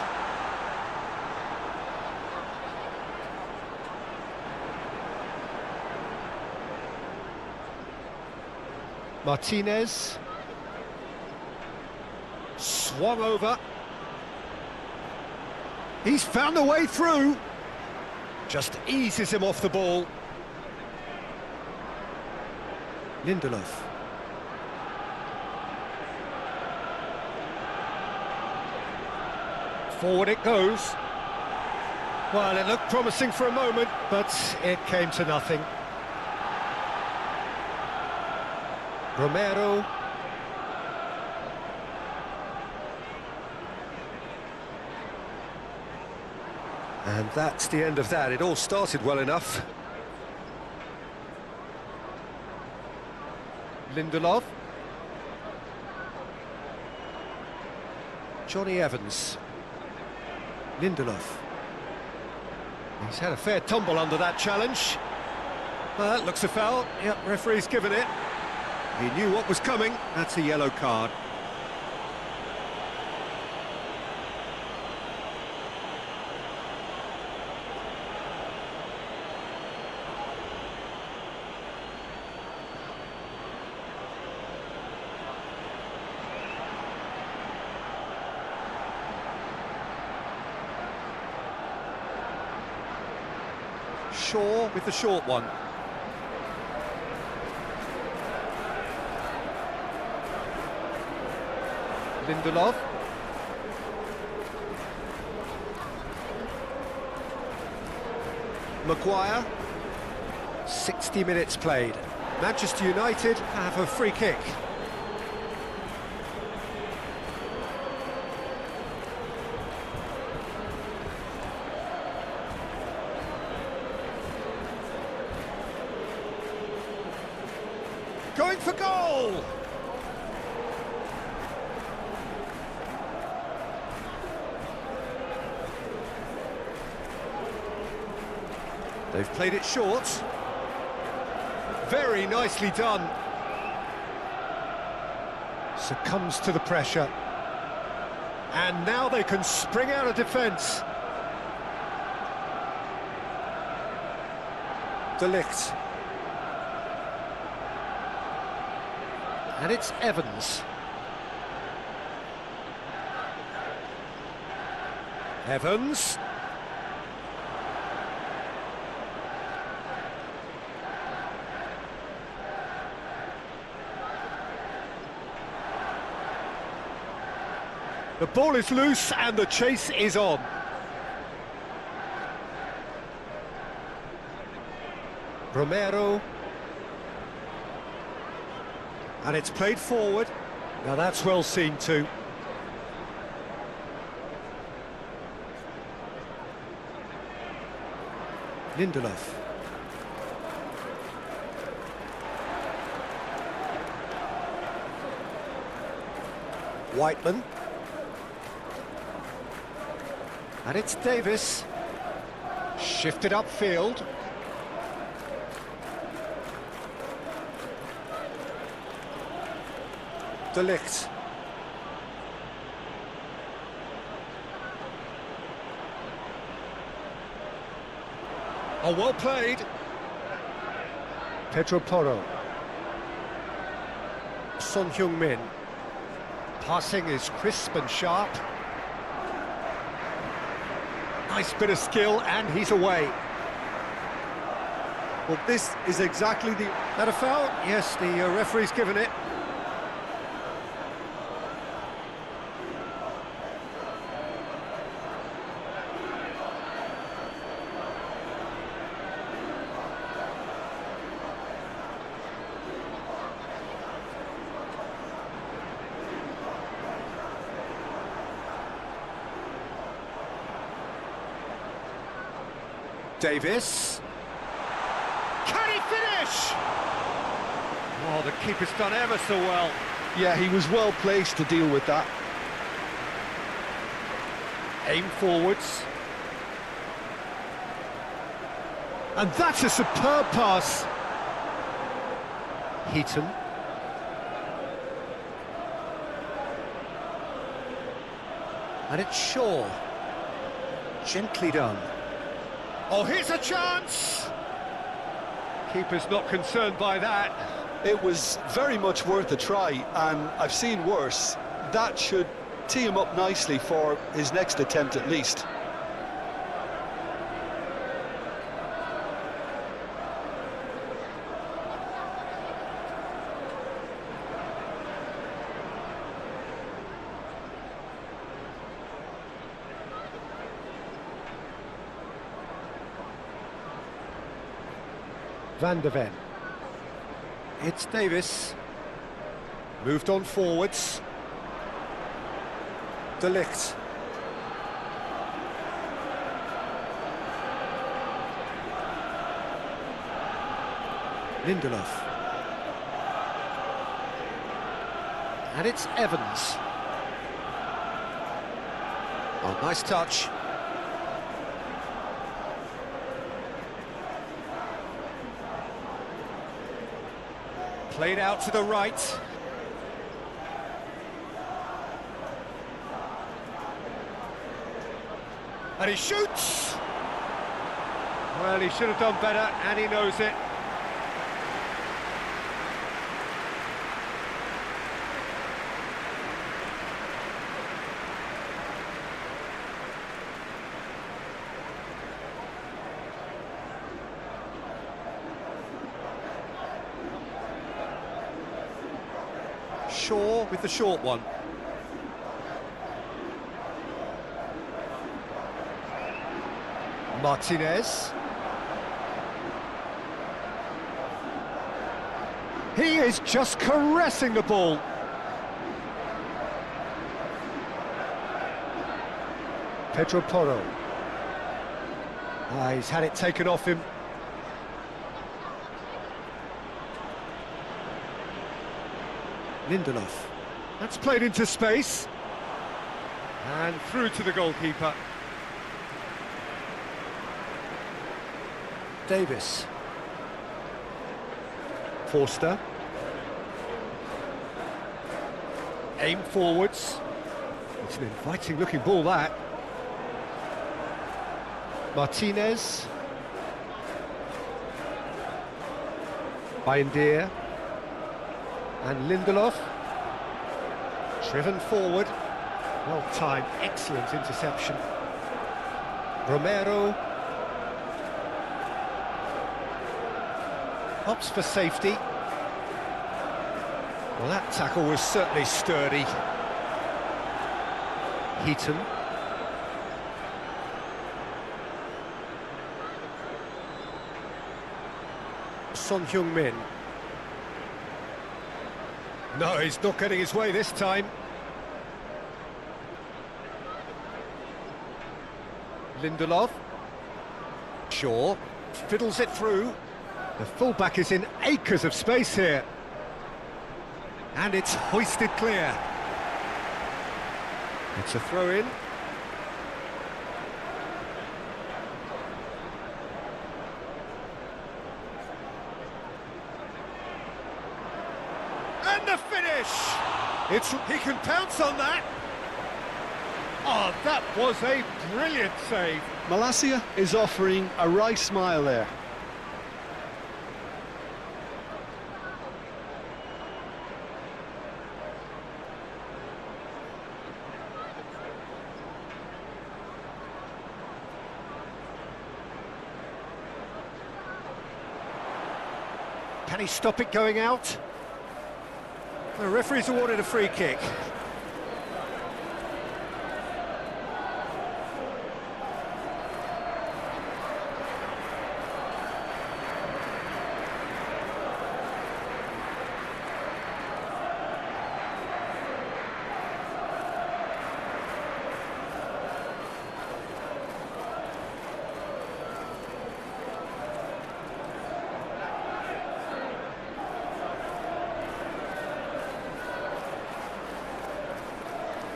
Martinez swung over. He's found a way through. Just eases him off the ball. Lindelof. Forward it goes. Well, it looked promising for a moment, but it came to nothing. Romero. And that's the end of that. It all started well enough. Lindelof. Johnny Evans. Lindelof. He's had a fair tumble under that challenge. Well, that looks a foul. Yep, referee's given it. He knew what was coming. That's a yellow card. Shaw with the short one. Lindelof. Maguire. 60 minutes played. Manchester United have a free kick. Going for goal! They've played it short. Very nicely done. Succumbs to the pressure. And now they can spring out of defence. De Ligt. And it's Evans. Evans. The ball is loose and the chase is on. Romero. And it's played forward. Now that's well seen too. Lindelof. Whiteman. And it's Davis. Shifted upfield. De Ligt. Oh, well played. Pedro Porro. Son Heung-min. Passing is crisp and sharp. Nice bit of skill, and he's away. Well, this is exactly the... That a foul? Yes, the referee's given it. Davis. Can he finish? Oh, the keeper's done ever so well. Yeah, he was well placed to deal with that. Aim forwards. And that's a superb pass. Heaton. And it's Shaw. Gently done. Oh, here's a chance! Keeper's not concerned by that. It was very much worth a try, and I've seen worse. That should tee him up nicely for his next attempt at least. Van de Ven. It's Davis. Moved on forwards. De Ligt. Lindelof. And it's Evans. Oh, nice touch. Played out to the right. And he shoots! Well, he should have done better, and he knows it. Shaw with the short one. Martinez. He is just caressing the ball. Pedro Porro. He's had it taken off him. Lindelof. That's played into space. And through to the goalkeeper. Davis. Forster. Aim forwards. It's an inviting looking ball, that. Martinez. Bayendier. And Lindelof. Driven forward. Well timed, excellent interception. Romero. Opts for safety. Well, that tackle was certainly sturdy. Heaton. Son Heung-min. No, he's not getting his way this time. Lindelof. Shaw fiddles it through. The fullback is in acres of space here. And it's hoisted clear. It's a throw-in. And the finish! He can pounce on that. Oh, that was a brilliant save. Malacia is offering a wry smile there. Can he stop it going out? The referee's awarded a free kick.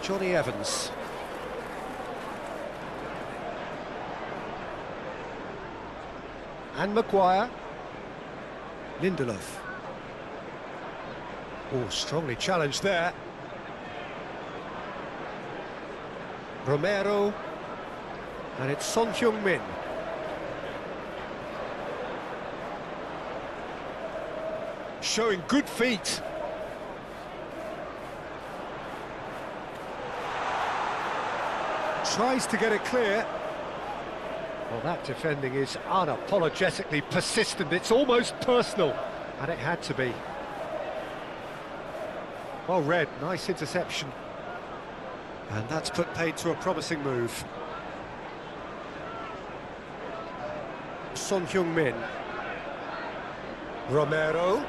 Johnny Evans. And Maguire. Lindelof. Oh, strongly challenged there. Romero. And it's Son Heung-min. Showing good feet. Tries to get it clear. Well, that defending is unapologetically persistent. It's almost personal, and it had to be. Well read, nice interception. And that's put paid to a promising move. Son Heung-min. Romero.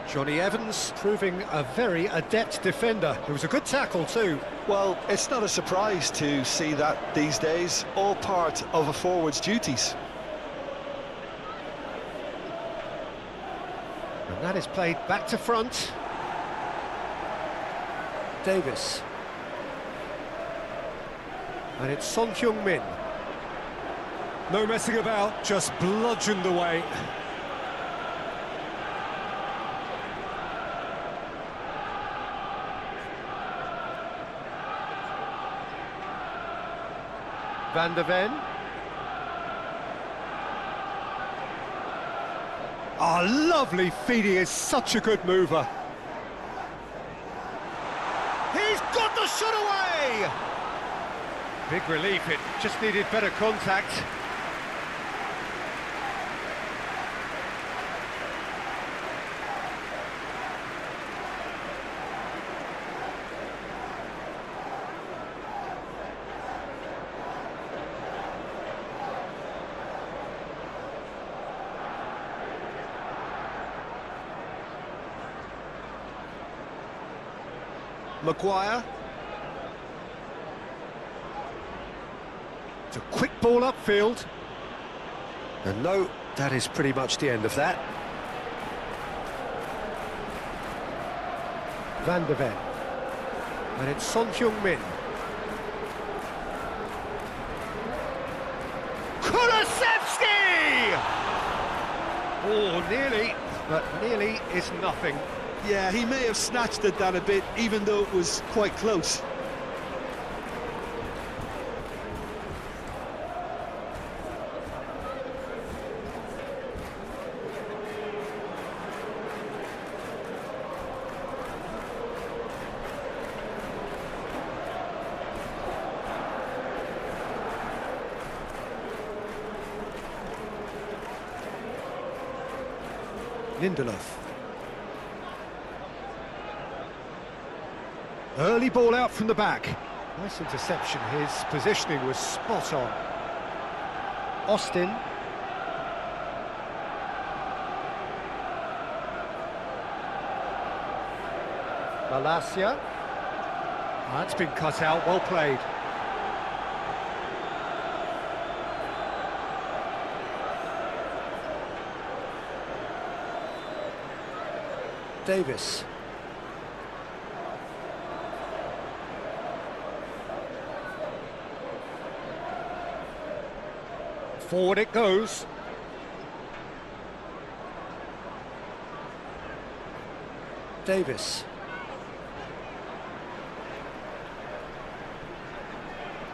Johnny Evans proving a very adept defender. It was a good tackle too. Well, it's not a surprise to see that these days, all part of a forward's duties. And that is played back to front. Davis. And it's Son Heung-min. No messing about, just bludgeoned away. Van der Ven. Ah, lovely feed, he is such a good mover. He's got the shot away! Big relief, it just needed better contact. Maguire. It's a quick ball upfield. And no, that is pretty much the end of that. Van der Ven. And it's Son Heung-min. Kulusevski! Oh, nearly, but nearly is nothing. Yeah, he may have snatched at that a bit, even though it was quite close. Lindelof. Early ball out from the back. Nice interception, his positioning was spot on. Austin. Malacia. That's been cut out, well played. Davis. Forward it goes. Davis.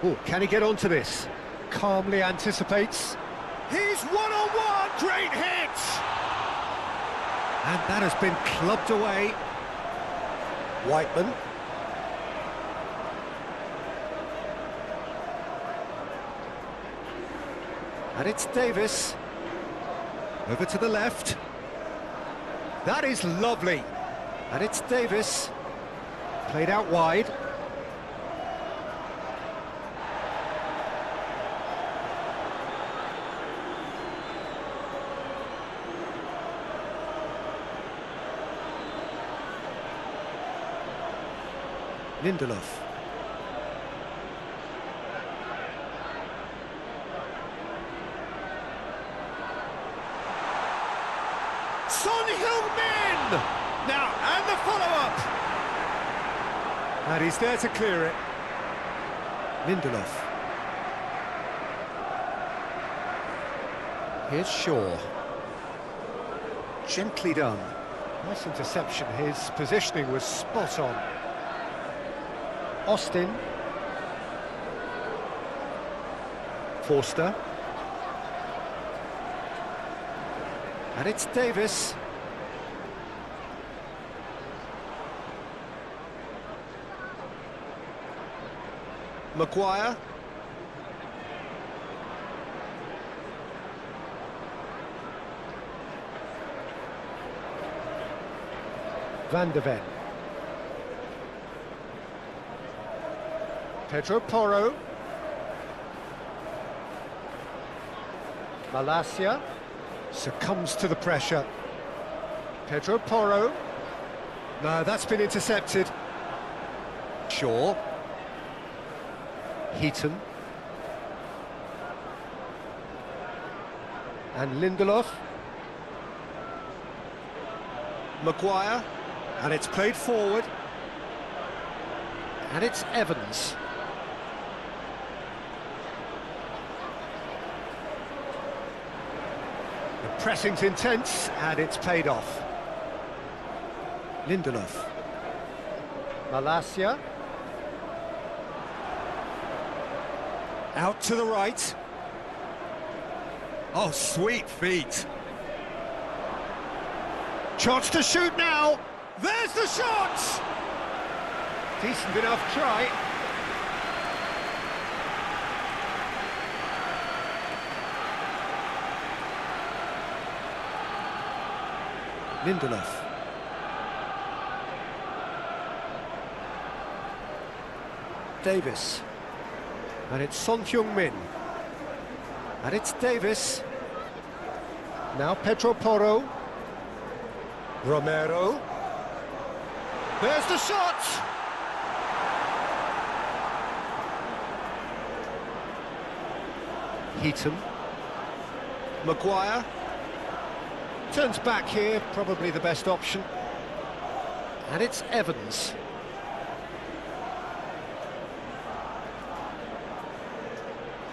Oh, can he get onto this? Calmly anticipates. He's one-on-one! Great hit! And that has been clubbed away. Whiteman. And it's Davis. Over to the left. That is lovely. And it's Davis. Played out wide. Lindelof. Son Heung-min! Now, and the follow-up! And he's there to clear it. Lindelof. Here's Shaw. Gently done. Nice interception. His positioning was spot on. Austin. Forster. And it's Davis. Maguire. Van de Ven. Pedro Porro. Malacia succumbs to the pressure. Pedro Porro. No, that's been intercepted. Shaw. Heaton. And Lindelof. Maguire. And it's played forward. And it's Evans. The pressing's intense, and it's paid off. Lindelof. Malacia. Out to the right. Oh, sweet feet. Chance to shoot now. There's the shot! Decent enough try. Lindelof. Davis. And it's Son Heung-min. And it's Davis. Now Pedro Porro. Romero. There's the shot! Heaton. Maguire. Turns back here, probably the best option. And it's Evans.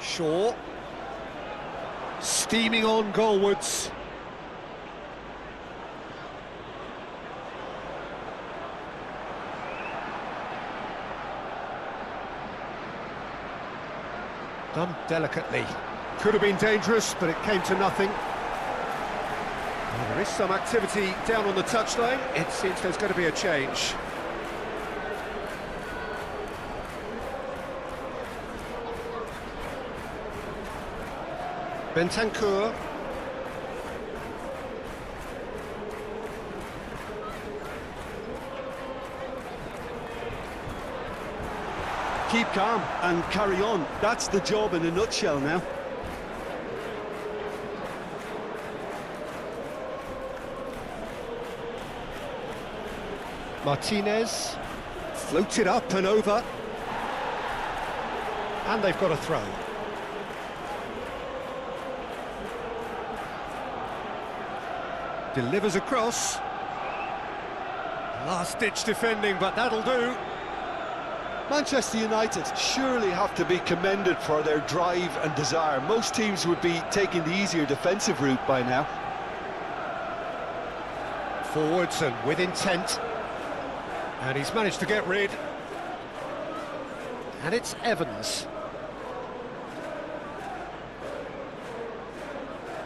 Shaw. Steaming on goalwards. Done delicately. Could have been dangerous, but it came to nothing. Well, there is some activity down on the touchline. It seems there's going to be a change. Bentancur. Keep calm and carry on. That's the job in a nutshell now. Martinez. Floated up and over. And they've got a throw. Delivers across. Last-ditch defending, but that'll do. Manchester United surely have to be commended for their drive and desire. Most teams would be taking the easier defensive route by now. Forwards and with intent. And he's managed to get rid. And it's Evans.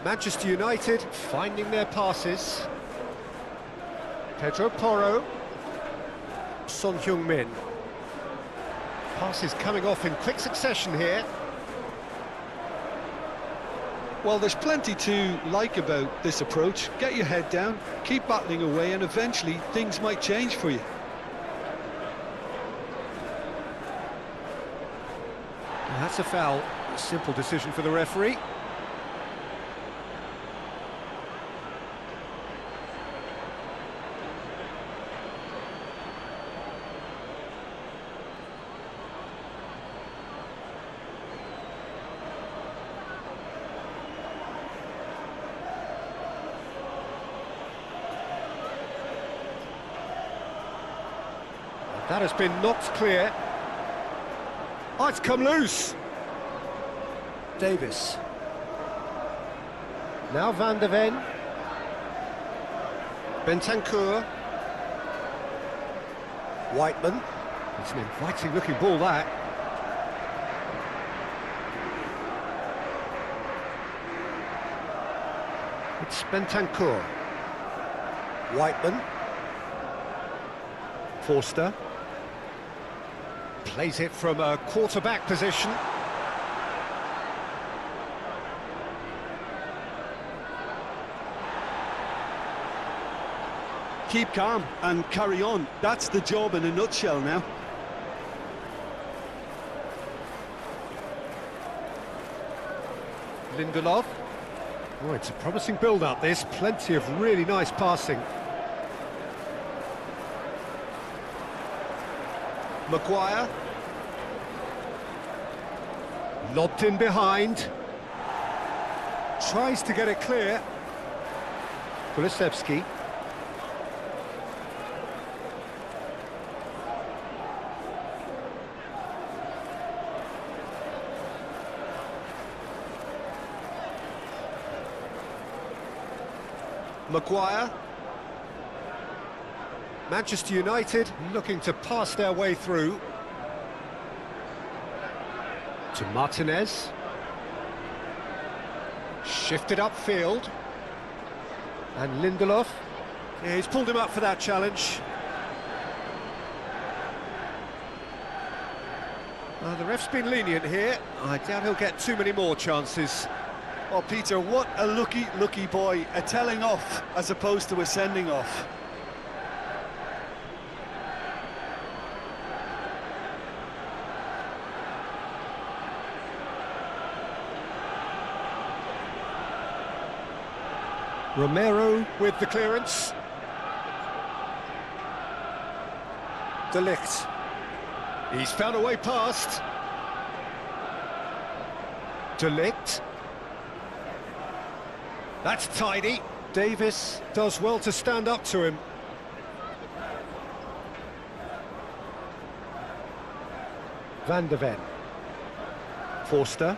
Manchester United finding their passes. Pedro Porro. Son Heung-min. Passes coming off in quick succession here. Well, there's plenty to like about this approach. Get your head down, keep battling away, and eventually things might change for you. That's a foul. A simple decision for the referee. That has been knocked clear. Oh, it's come loose. Davis. Now Van der Ven. Bentancur. Whiteman. It's an inviting looking ball, that. It's Bentancur. Whiteman. Forster. Plays it from a quarterback position. Keep calm and carry on. That's the job in a nutshell now. Lindelof. Oh, it's a promising build-up, this. Plenty of really nice passing. Maguire. Lobbed in behind. Tries to get it clear. Kulusevski. Maguire. Manchester United looking to pass their way through. To Martinez. Shifted upfield. And Lindelof. Yeah, he's pulled him up for that challenge. The ref's been lenient here. I doubt he'll get too many more chances. Oh, Peter, what a lucky boy. A telling off as opposed to a sending off. Romero with the clearance. De Ligt. He's found a way past. De Ligt. That's tidy. Davis does well to stand up to him. Van der Ven. Forster.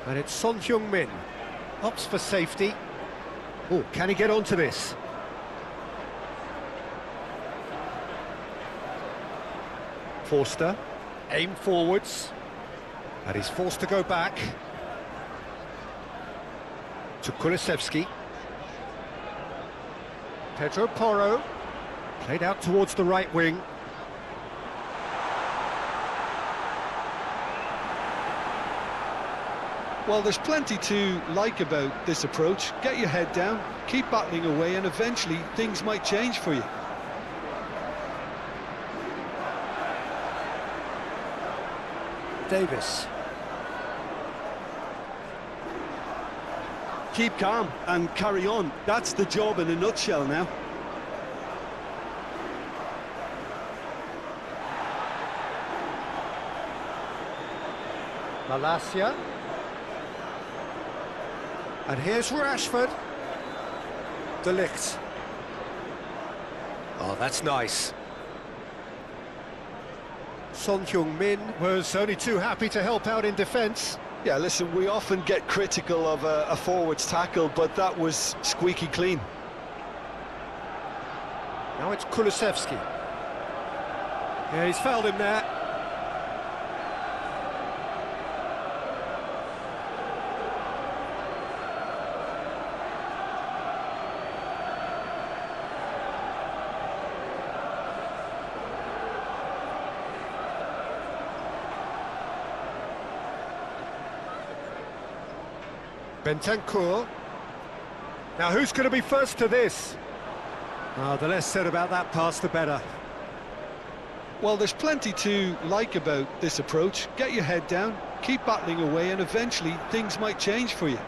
And it's Son Heung-min. Opts for safety. Oh, can he get onto this? Forster. Aim forwards. And he's forced to go back. To Kulusevski. Pedro Porro. Played out towards the right wing. Well, there's plenty to like about this approach. Get your head down, keep battling away, and eventually things might change for you. Davis. Keep calm and carry on. That's the job in a nutshell now. Malacia. And here's Rashford. De Ligt. Oh, that's nice. Son Heung-min was only too happy to help out in defence. Yeah, listen, we often get critical of a forward's tackle, but that was squeaky clean. Now it's Kulusevski. Yeah, he's fouled him there. Bentancur. Now who's going to be first to this? The less said about that pass, the better. Well, there's plenty to like about this approach. Get your head down, keep battling away, and eventually things might change for you.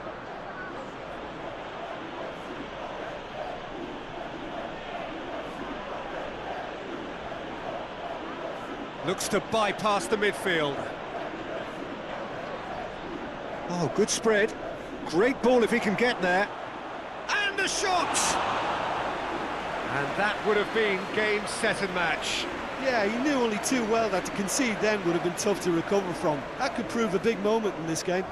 Looks to bypass the midfield. Oh, good spread. Great ball if he can get there. And a shot! And that would have been game, set and match. Yeah, he knew only too well that to concede then would have been tough to recover from. That could prove a big moment in this game.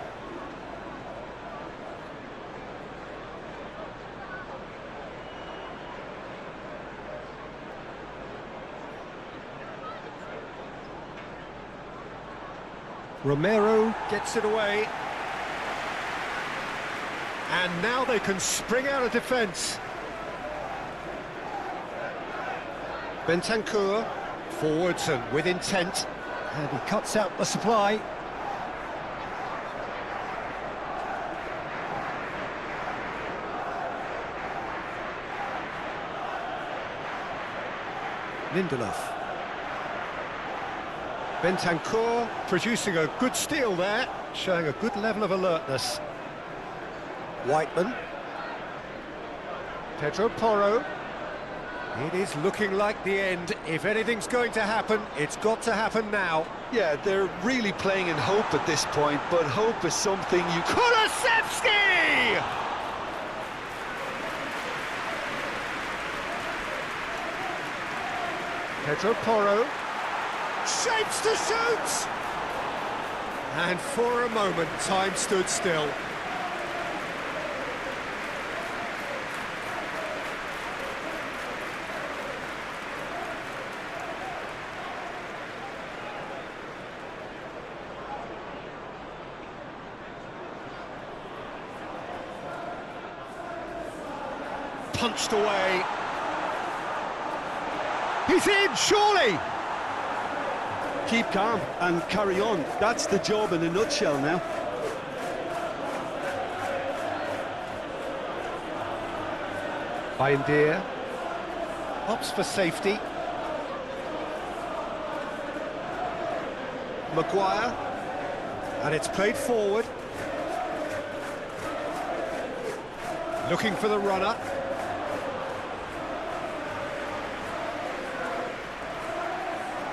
Romero gets it away. And now they can spring out of defence. Bentancur, forwards and with intent. And he cuts out the supply. Lindelof. Bentancur producing a good steal there, showing a good level of alertness. Whiteman. Pedro Porro. It is looking like the end. If anything's going to happen, it's got to happen now. Yeah, they're really playing in hope at this point, but hope is something you... Kulusevski! Pedro Porro. Shapes to shoot! And for a moment, time stood still. Punched away. He's in, surely! Keep calm and carry on. That's the job in a nutshell now. Bayendier opts for safety. Maguire, and it's played forward. Looking for the runner.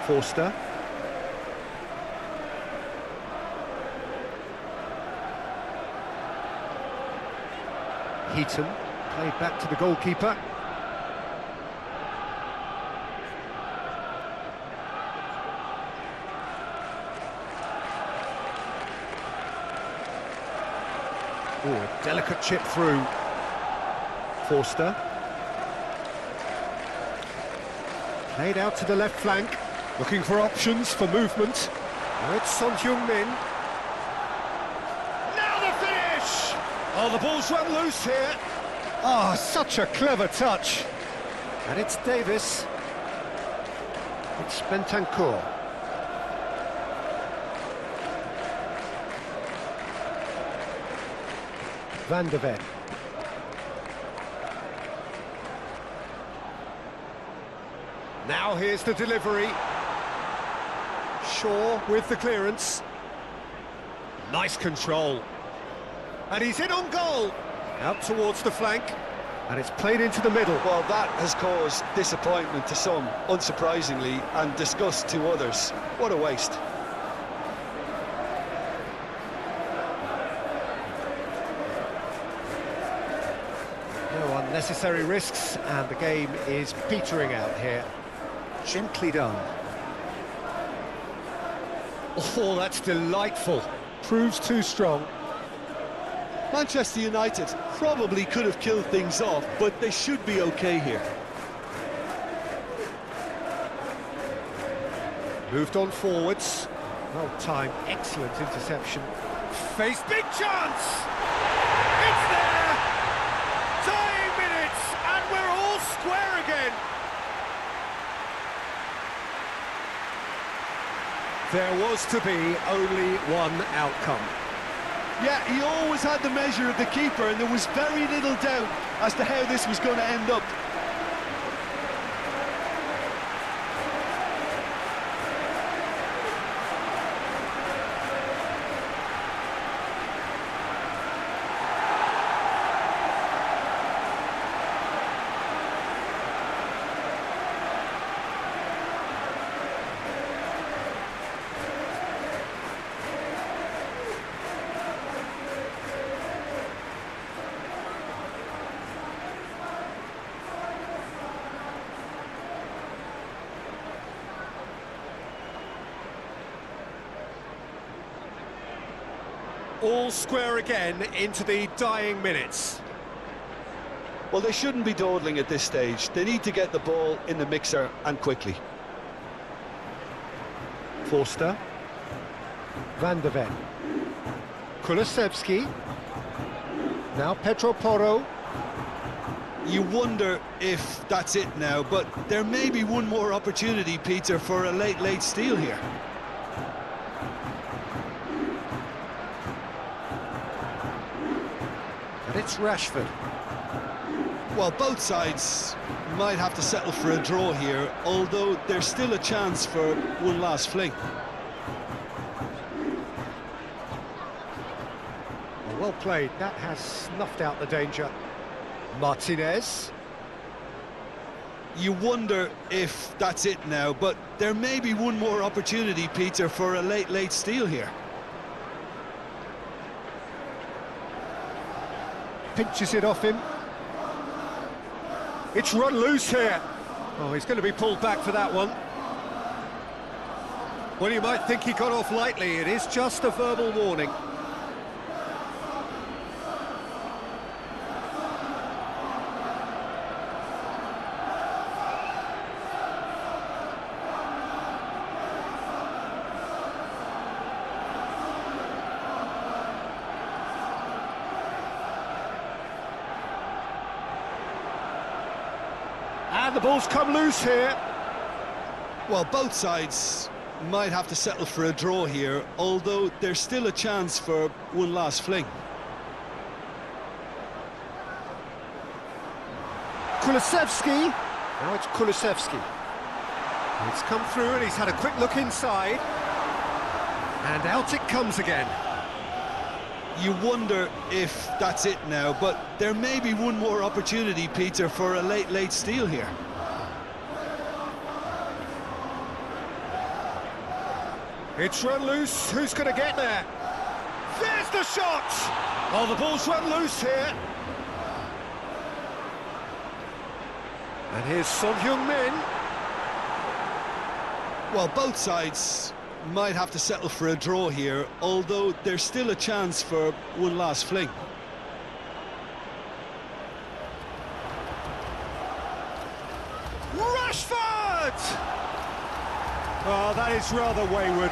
Forster. Heaton, played back to the goalkeeper. Oh, a delicate chip through. Forster. Played out to the left flank, looking for options for movement. Now it's Son Heung-min. Now the finish! Oh, the ball's run loose here. Oh, such a clever touch. And it's Davis. It's Bentancur. Van de Ven. Now here's the delivery. Shaw with the clearance. Nice control. And he's in on goal. Out towards the flank. And it's played into the middle. Well, that has caused disappointment to some, unsurprisingly, and disgust to others. What a waste. No unnecessary risks, and the game is petering out here. Gently done. Oh, that's delightful. Proves too strong. Manchester United probably could have killed things off, but they should be okay here. Moved on forwards. Well timed, excellent interception. Face big chance! It's there! Dying minutes, and we're all square again. There was to be only one outcome. Yeah, he always had the measure of the keeper, and there was very little doubt as to how this was going to end up. all square again into the dying minutes. Well, they shouldn't be dawdling at this stage. They need to get the ball in the mixer and quickly. Forster. Van de Ven. Kulusevski. Now Pedro Porro. You wonder if that's it now, but there may be one more opportunity, Peter, for a late steal here. And it's Rashford. Well, both sides might have to settle for a draw here, although there's still a chance for one last fling. Well played, that has snuffed out the danger. Martinez. You wonder if that's it now, but there may be one more opportunity, Peter, for a late steal here. Pinches it off him. It's run loose here. Oh, he's going to be pulled back for that one. Well, you might think he got off lightly. It is just a verbal warning. And the ball's come loose here. Well, both sides might have to settle for a draw here, although there's still a chance for one last fling. Kulusevski. Now it's Kulusevski. It's come through and he's had a quick look inside. And out it comes again. You wonder if that's it now, but there may be one more opportunity, Peter, for a late steal here. It's run loose. Who's going to get there? There's the shot! Oh, the ball's run loose here. And here's Son Heung-min. Well, both sides might have to settle for a draw here, although there's still a chance for one last fling. Rashford! Oh, that is rather wayward.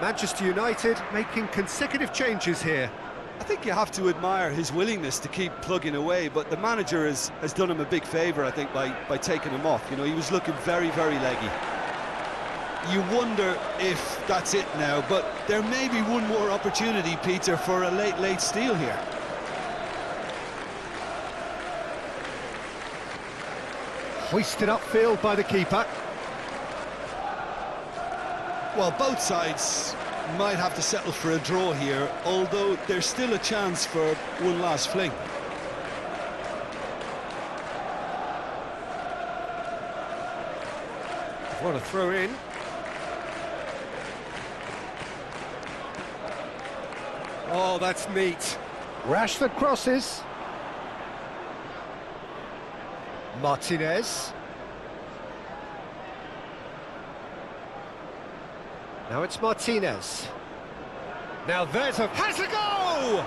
Manchester United making consecutive changes here. I think you have to admire his willingness to keep plugging away, but the manager has done him a big favour, I think, by taking him off. You know, he was looking very leggy. You wonder if that's it now, but there may be one more opportunity, Peter, for a late steal here. Hoisted upfield by the keeper. Well, both sides might have to settle for a draw here, although there's still a chance for one last fling. What a throw in. Oh, that's neat. Rashford crosses. Martinez. Now it's Martinez. Now there's a... has a go!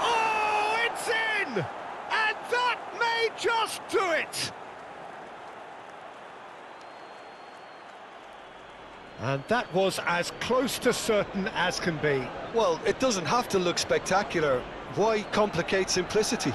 Oh, it's in! And that may just do it! And that was as close to certain as can be. Well, it doesn't have to look spectacular. Why complicate simplicity?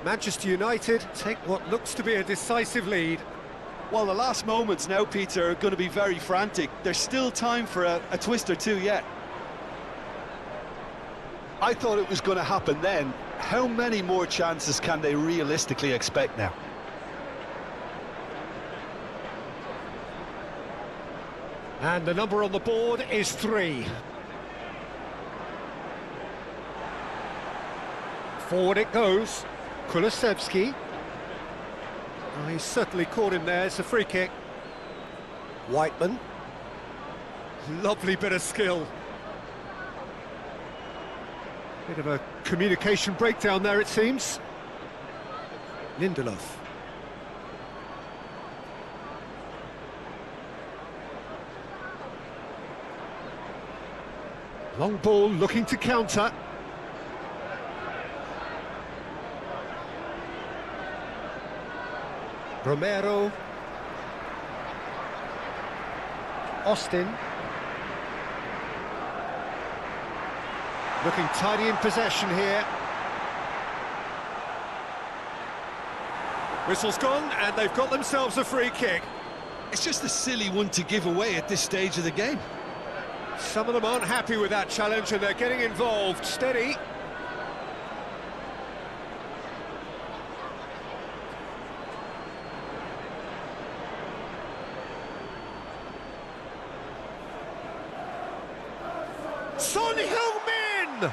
Manchester United take what looks to be a decisive lead. Well, the last moments now, Peter, are going to be very frantic. There's still time for a twist or two yet. I thought it was going to happen then. How many more chances can they realistically expect now? And the number on the board is 3. Forward it goes. Kulusevski. Oh, he's certainly caught him there. It's a free kick. Whiteman. Lovely bit of skill. Bit of a communication breakdown there, it seems. Lindelof. Long ball looking to counter. Romero. Austin. Looking tidy in possession here. Whistle's gone, and they've got themselves a free kick. It's just a silly one to give away at this stage of the game. Some of them aren't happy with that challenge, and they're getting involved. Steady. Son Heung-min!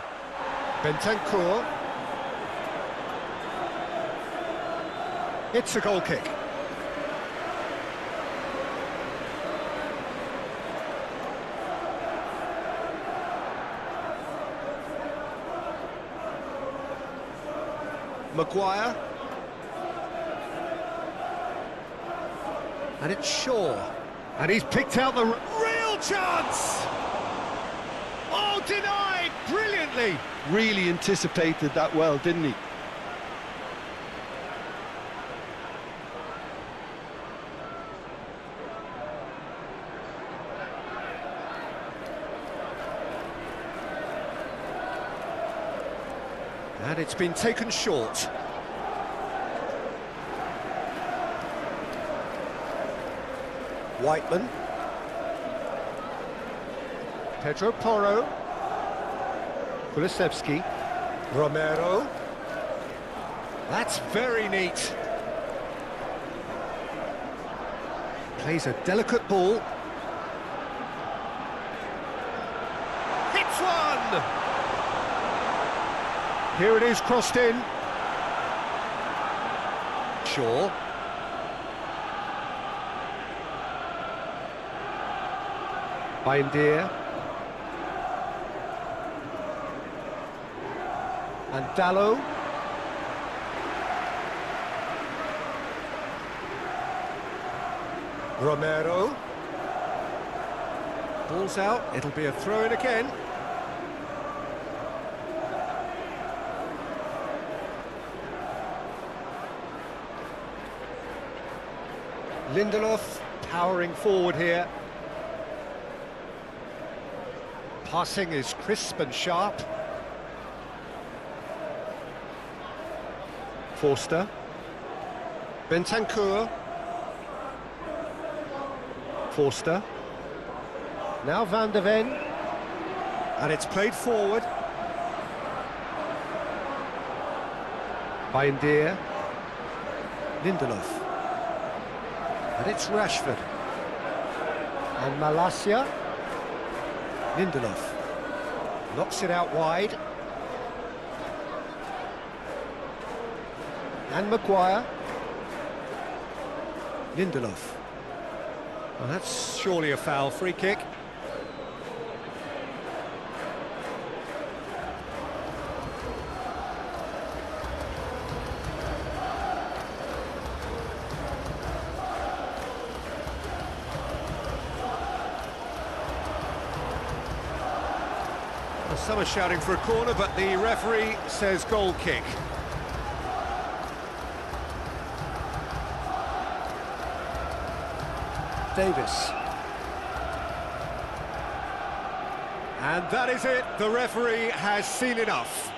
Bentancur. It's a goal kick. Maguire. And it's Shaw. And he's picked out the real chance! Oh, denied brilliantly! Really anticipated that well, didn't he? And it's been taken short. Whiteman. Pedro Porro. Kulusevski. Romero. That's very neat. Plays a delicate ball. Hits one! Here it is, crossed in. Shaw. Bindier. And Dallo. Romero. Ball's out, it'll be a throw-in again. Lindelof powering forward here. Passing is crisp and sharp. Forster. Bentancur. Forster. Now Van de Ven. And it's played forward. Bindier. Lindelof. And it's Rashford. And Malacia. Lindelof. Knocks it out wide. And Maguire. Lindelof. Well, that's surely a foul. Free kick. Well, some are shouting for a corner, but the referee says goal kick. Davis. And that is it. The referee has seen enough.